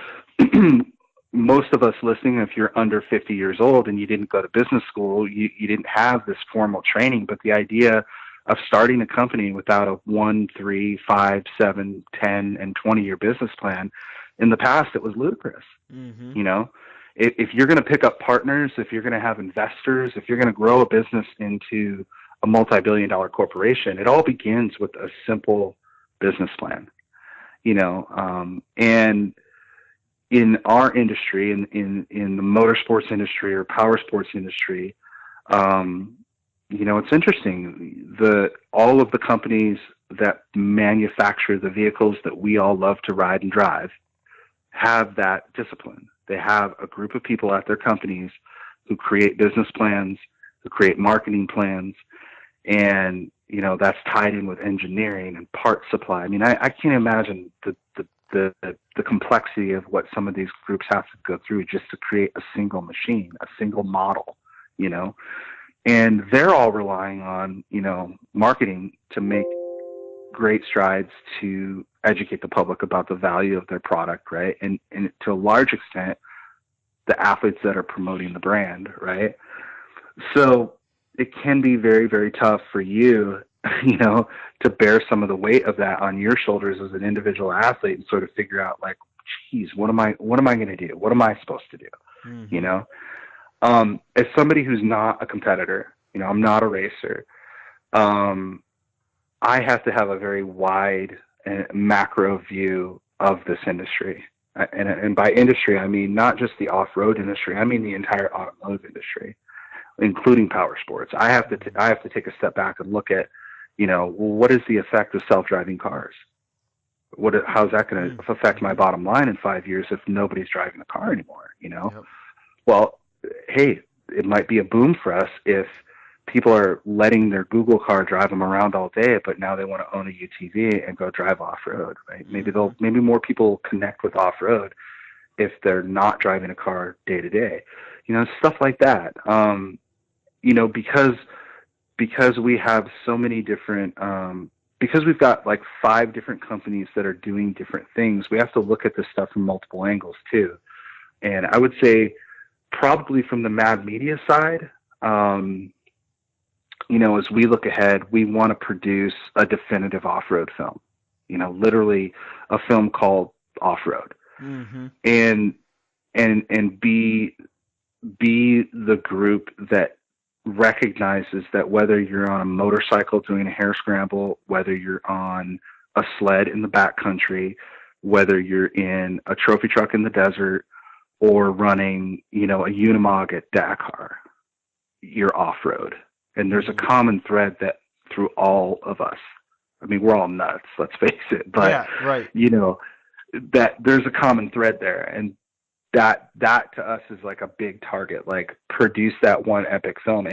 Speaker 3: most of us listening, if you're under 50 years old and you didn't go to business school, you didn't have this formal training, but the idea of starting a company without a 1, 3, 5, 7, 10, and 20-year business plan, in the past, it was ludicrous. Mm-hmm. You know, if you're going to pick up partners, if you're going to have investors, if you're going to grow a business into a multi-billion-dollar corporation, it all begins with a simple business plan, you know, and in our industry, in the motorsports industry or power sports industry, you know, it's interesting. All of the companies that manufacture the vehicles that we all love to ride and drive have that discipline. They have a group of people at their companies who create business plans, who create marketing plans, and, you know, that's tied in with engineering and part supply. I mean, I can't imagine the complexity of what some of these groups have to go through just to create a single machine, a single model, you know, and they're all relying on, you know, marketing to make great strides to educate the public about the value of their product, right? And to a large extent, the athletes that are promoting the brand, right? So it can be very, very tough for you, you know, to bear some of the weight of that on your shoulders as an individual athlete and sort of figure out, like, geez, what am I going to do? What am I supposed to do? Mm-hmm. You know, as somebody who's not a competitor, you know, I'm not a racer. I have to have a very wide and macro view of this industry. And by industry, I mean not just the off-road industry. I mean the entire automotive industry, including power sports. I have to take a step back and look at, you know, well, what is the effect of self-driving cars? How's that going to affect my bottom line in 5 years if nobody's driving a car anymore? You know, Yep. Well, hey, it might be a boom for us if people are letting their Google car drive them around all day, but now they want to own a UTV and go drive off-road, right? Maybe more people connect with off-road if they're not driving a car day to day, you know, stuff like that. You know, because we have so many different, because we've got like 5 different companies that are doing different things, we have to look at this stuff from multiple angles too. And I would say probably from the Mad Media side, you know, as we look ahead, we want to produce a definitive off-road film, you know, literally a film called Off-Road, mm-hmm. and be the group that recognizes that whether you're on a motorcycle doing a hare scramble, whether you're on a sled in the backcountry, whether you're in a trophy truck in the desert or running, you know, a Unimog at Dakar, you're off-road. And there's a common thread that through all of us, I mean, we're all nuts, let's face it, but, yeah, right. You know, that there's a common thread there. And that to us is like a big target, like produce that one epic film.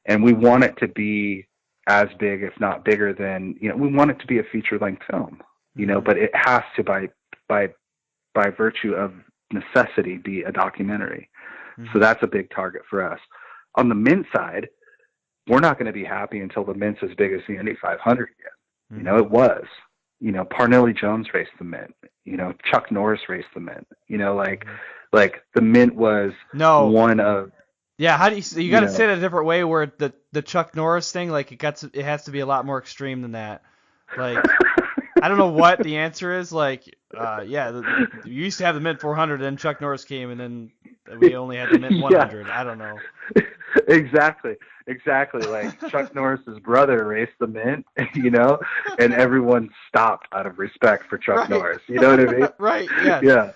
Speaker 3: And we want it to be as big, if not bigger than, we want it to be a feature length film, but it has to by virtue of necessity be a documentary. So that's a big target for us. On the Mint side, we're not going to be happy until the Mint's as big as the Indy 500 again. It was, Parnelli Jones raced the Mint, Chuck Norris raced the Mint, like the Mint was one of.
Speaker 2: Yeah, how do you got to say it a different way, where the Chuck Norris thing, like it has to be a lot more extreme than that. Like, I don't know what the answer is. Like, you used to have the Mint 400, then Chuck Norris came, and then we only had the Mint 100. I don't know.
Speaker 3: Exactly. Like Chuck Norris's brother raced the Mint, and everyone stopped out of respect for Chuck Norris. You know what I mean?
Speaker 2: Right. Yeah.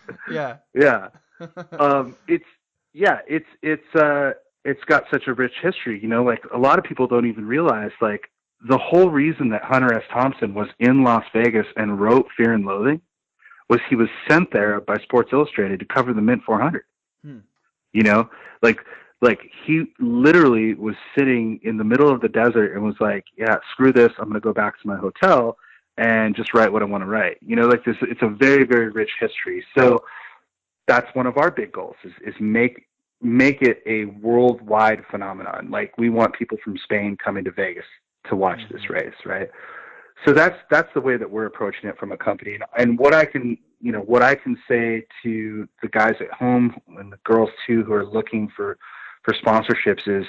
Speaker 3: It's got such a rich history. Like a lot of people don't even realize, like, the whole reason that Hunter S. Thompson was in Las Vegas and wrote Fear and Loathing was he was sent there by Sports Illustrated to cover the Mint 400. Like he literally was sitting in the middle of the desert and was like, yeah, screw this. I'm going to go back to my hotel and just write what I want to write. Like this, it's a very, very rich history. So that's one of our big goals is make it a worldwide phenomenon. Like we want people from Spain coming to Vegas to watch this race. Right. So that's the way that we're approaching it from a company. And what I can say to the guys at home and the girls too, who are looking for sponsorships is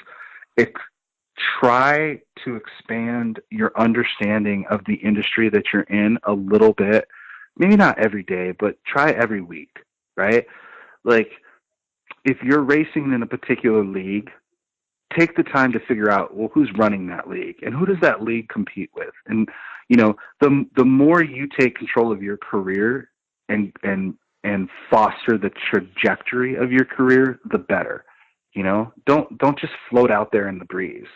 Speaker 3: try to expand your understanding of the industry that you're in a little bit, maybe not every day, but try every week, right? Like if you're racing in a particular league, take the time to figure out, well, who's running that league and who does that league compete with? And, the more you take control of your career and foster the trajectory of your career, the better. Don't just float out there in the breeze.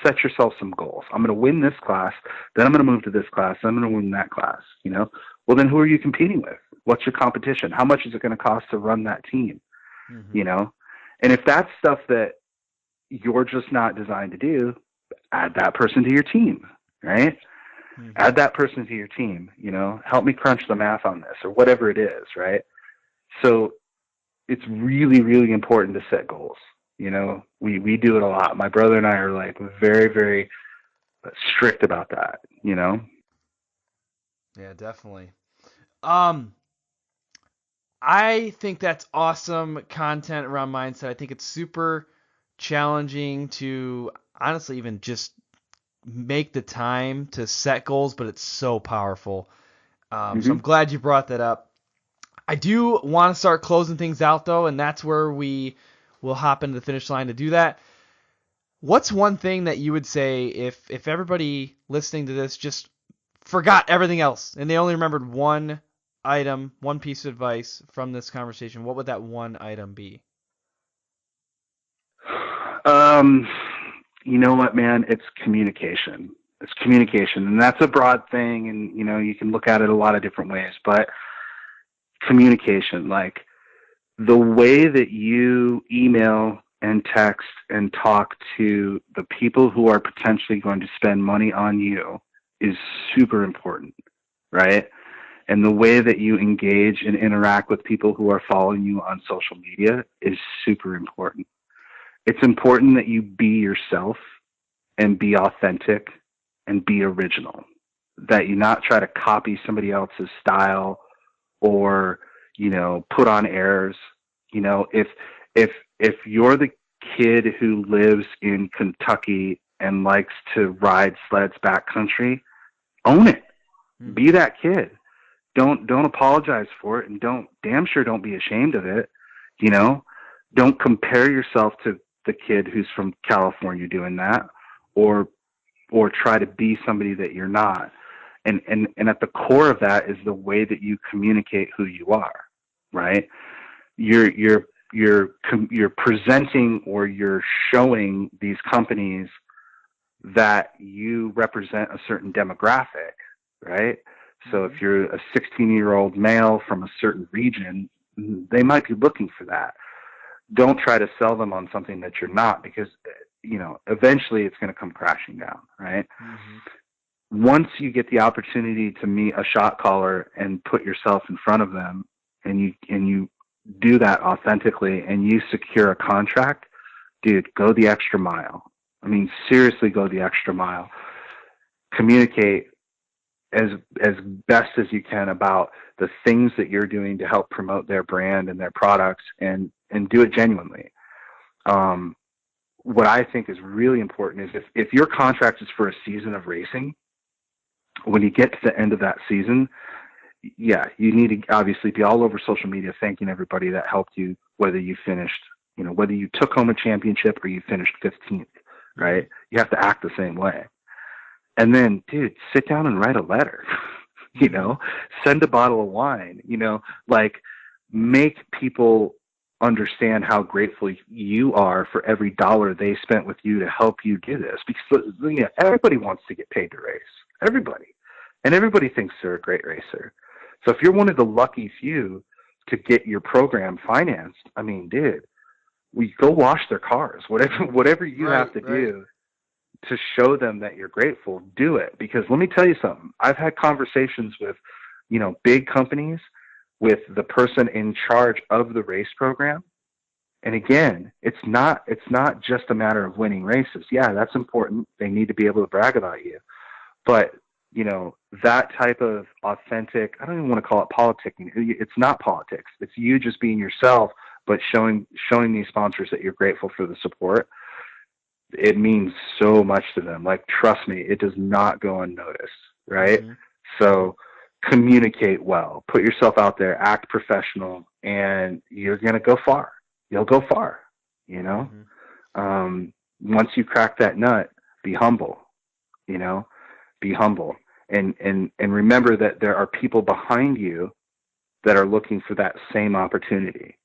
Speaker 3: Set yourself some goals. I'm going to win this class, then I'm going to move to this class, then I'm going to win that class. Well, then who are you competing with? What's your competition? How much is it going to cost to run that team? And if that's stuff that you're just not designed to do, add that person to your team, right? Add that person to your team, help me crunch the math on this or whatever it is, right? So it's really, really important to set goals. We do it a lot. My brother and I are like very, very strict about that, Yeah,
Speaker 2: definitely. I think that's awesome content around mindset. I think it's super challenging to honestly even just make the time to set goals, but it's so powerful. So I'm glad you brought that up. I do want to start closing things out though, and that's where we will hop into the finish line to do that. What's one thing that you would say if everybody listening to this just forgot everything else and they only remembered one item, one piece of advice from this conversation, what would that one item be?
Speaker 3: You know what, man? It's communication. And that's a broad thing, and you can look at it a lot of different ways, but communication, like the way that you email and text and talk to the people who are potentially going to spend money on you is super important, right? And the way that you engage and interact with people who are following you on social media is super important. It's important that you be yourself and be authentic and be original, that you not try to copy somebody else's style or, put on airs. If you're the kid who lives in Kentucky and likes to ride sleds backcountry, own it. Be that kid. Don't apologize for it, and damn sure don't be ashamed of it. Don't compare yourself to the kid who's from California doing that, or try to be somebody that you're not. And at the core of that is the way that you communicate who you are, right? You're presenting or you're showing these companies that you represent a certain demographic, right? So if you're a 16-year-old male from a certain region, they might be looking for that. Don't try to sell them on something that you're not, because, eventually it's going to come crashing down, right? Mm-hmm. Once you get the opportunity to meet a shot caller and put yourself in front of them, and you do that authentically, and you secure a contract, dude, go the extra mile. I mean, seriously, go the extra mile. Communicate as best as you can about the things that you're doing to help promote their brand and their products, and do it genuinely. What I think is really important is if your contract is for a season of racing, when you get to the end of that season, yeah, you need to obviously be all over social media thanking everybody that helped you, whether you finished, whether you took home a championship or you finished 15th, right? You have to act the same way. And then, dude, sit down and write a letter, send a bottle of wine, make people understand how grateful you are for every dollar they spent with you to help you do this. Because everybody wants to get paid to race. Everybody. And everybody thinks they're a great racer. So if you're one of the lucky few to get your program financed, I mean, dude, we go wash their cars. Whatever you have to do to show them that you're grateful, do it. Because let me tell you something. I've had conversations with, big companies, with the person in charge of the race program. And again, it's not just a matter of winning races. Yeah, that's important. They need to be able to brag about you. But, that type of authentic, I don't even want to call it politicking. It's not politics. It's you just being yourself, but showing these sponsors that you're grateful for the support. It means so much to them. Like, trust me, it does not go unnoticed, right? Mm-hmm. So communicate well, put yourself out there, act professional, and you're going to go far. You'll go far, Mm-hmm. Once you crack that nut, be humble, be humble. And remember that there are people behind you that are looking for that same opportunity,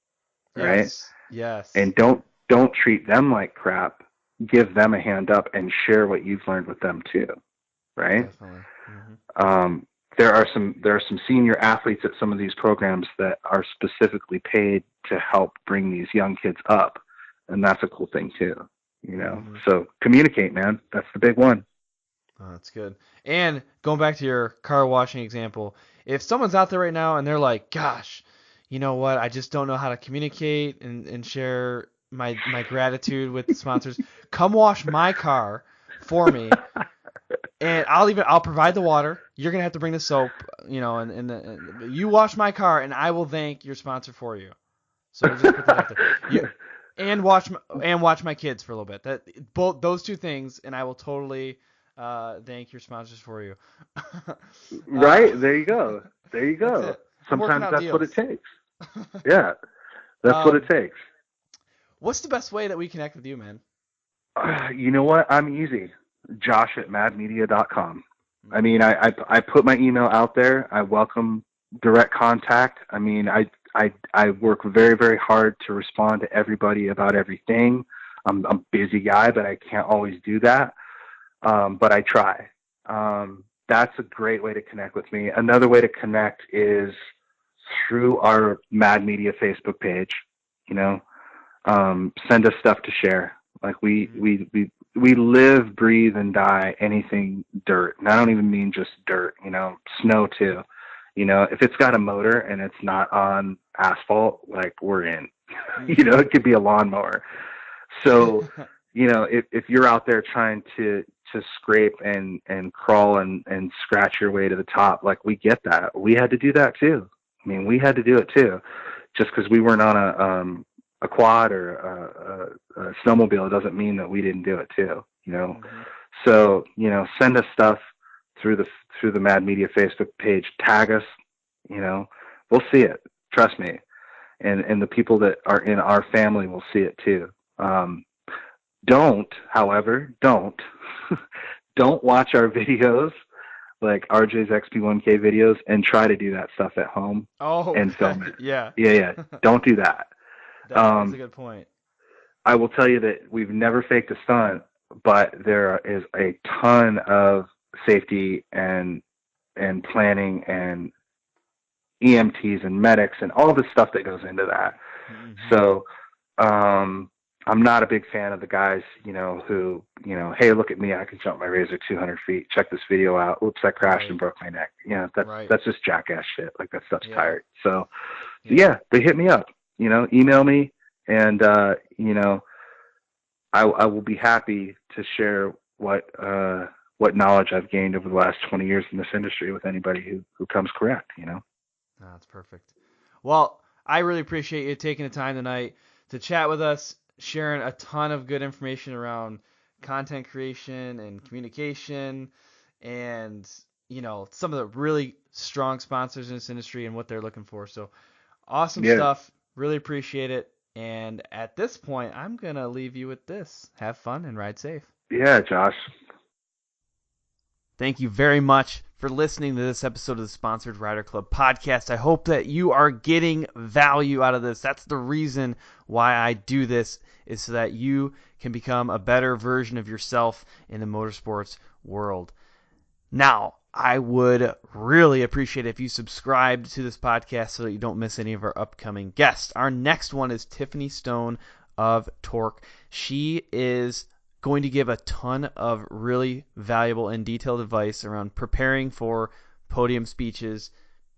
Speaker 3: right?
Speaker 2: Yes.
Speaker 3: And don't treat them like crap. Give them a hand up and share what you've learned with them too, right? Definitely. Mm-hmm. There are some senior athletes at some of these programs that are specifically paid to help bring these young kids up, and that's a cool thing too, Mm-hmm. So communicate, man. That's the big one.
Speaker 2: Oh, that's good. And going back to your car washing example, if someone's out there right now and they're like, gosh, you know what, I just don't know how to communicate and share my gratitude with the sponsors, come wash my car for me, and I'll provide the water. You're gonna have to bring the soap, and you wash my car, and I will thank your sponsor for you. So we'll just put that out there. And watch my kids for a little bit. Both those two things, and I will totally thank your sponsors for you.
Speaker 3: Right, there you go. Sometimes that's what it takes. Yeah, that's what it takes.
Speaker 2: What's the best way that we connect with you, man?
Speaker 3: You know what? I'm easy. Josh@madmedia.com. I mean, I put my email out there. I welcome direct contact. I mean, I work very, very hard to respond to everybody about everything. I'm a busy guy, but I can't always do that. But I try. That's a great way to connect with me. Another way to connect is through our Mad Media Facebook page. Send us stuff to share. Like we live, breathe, and die anything dirt. And I don't even mean just dirt, snow too. If it's got a motor and it's not on asphalt, like, we're in. It could be a lawnmower. So, if you're out there trying to scrape and crawl and scratch your way to the top, like, we get that. We had to do that too. I mean, we had to do it too. Just because we weren't on a quad or a snowmobile, it doesn't mean that we didn't do it too, Mm-hmm. So, send us stuff through the Mad Media Facebook page, tag us, we'll see it. Trust me. And the people that are in our family will see it too. Don't watch our videos, like RJ's XP1K videos, and try to do that stuff at home and film it.
Speaker 2: Yeah.
Speaker 3: Don't do that.
Speaker 2: That's a good point.
Speaker 3: I will tell you that we've never faked a stunt, but there is a ton of safety and planning and EMTs and medics and all the stuff that goes into that.
Speaker 2: Mm-hmm.
Speaker 3: So, I'm not a big fan of the guys, who, hey, look at me, I can jump my razor 200 feet. Check this video out. Oops, I crashed and broke my neck. That's just jackass shit. Like, that stuff's tired. So yeah, they hit me up, email me, and I will be happy to share what knowledge I've gained over the last 20 years in this industry with anybody who comes correct.
Speaker 2: That's perfect. Well, I really appreciate you taking the time tonight to chat with us, sharing a ton of good information around content creation and communication, and some of the really strong sponsors in this industry and what they're looking for. So awesome stuff. Really appreciate it. And at this point, I'm gonna leave you with this: have fun and ride safe.
Speaker 3: Yeah, Josh.
Speaker 2: Thank you very much for listening to this episode of the Sponsored Rider Club podcast. I hope that you are getting value out of this. That's the reason why I do this, is so that you can become a better version of yourself in the motorsports world. Now, I would really appreciate it if you subscribed to this podcast so that you don't miss any of our upcoming guests. Our next one is Tiffany Stone of Torque. She is going to give a ton of really valuable and detailed advice around preparing for podium speeches,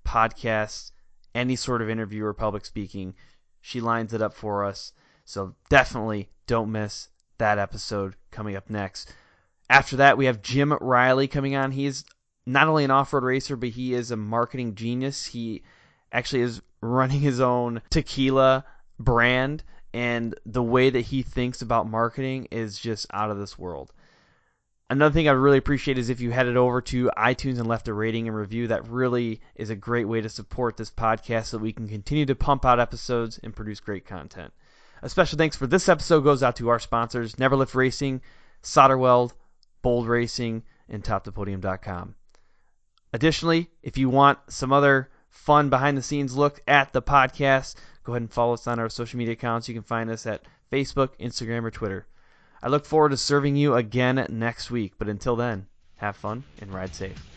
Speaker 2: podcasts, any sort of interview or public speaking. She lines it up for us, so definitely don't miss that episode coming up next. After that, we have Jim Riley coming on. He's not only an off-road racer, but he is a marketing genius. He actually is running his own tequila brand, and the way that he thinks about marketing is just out of this world. Another thing I would really appreciate is if you headed over to iTunes and left a rating and review. That really is a great way to support this podcast so that we can continue to pump out episodes and produce great content. A special thanks for this episode goes out to our sponsors, Neverlift Racing, Solder Weld, Bold Racing, and TopThePodium.com. Additionally, if you want some other fun behind-the-scenes look at the podcast, go ahead and follow us on our social media accounts. You can find us at Facebook, Instagram, or Twitter. I look forward to serving you again next week, but until then, have fun and ride safe.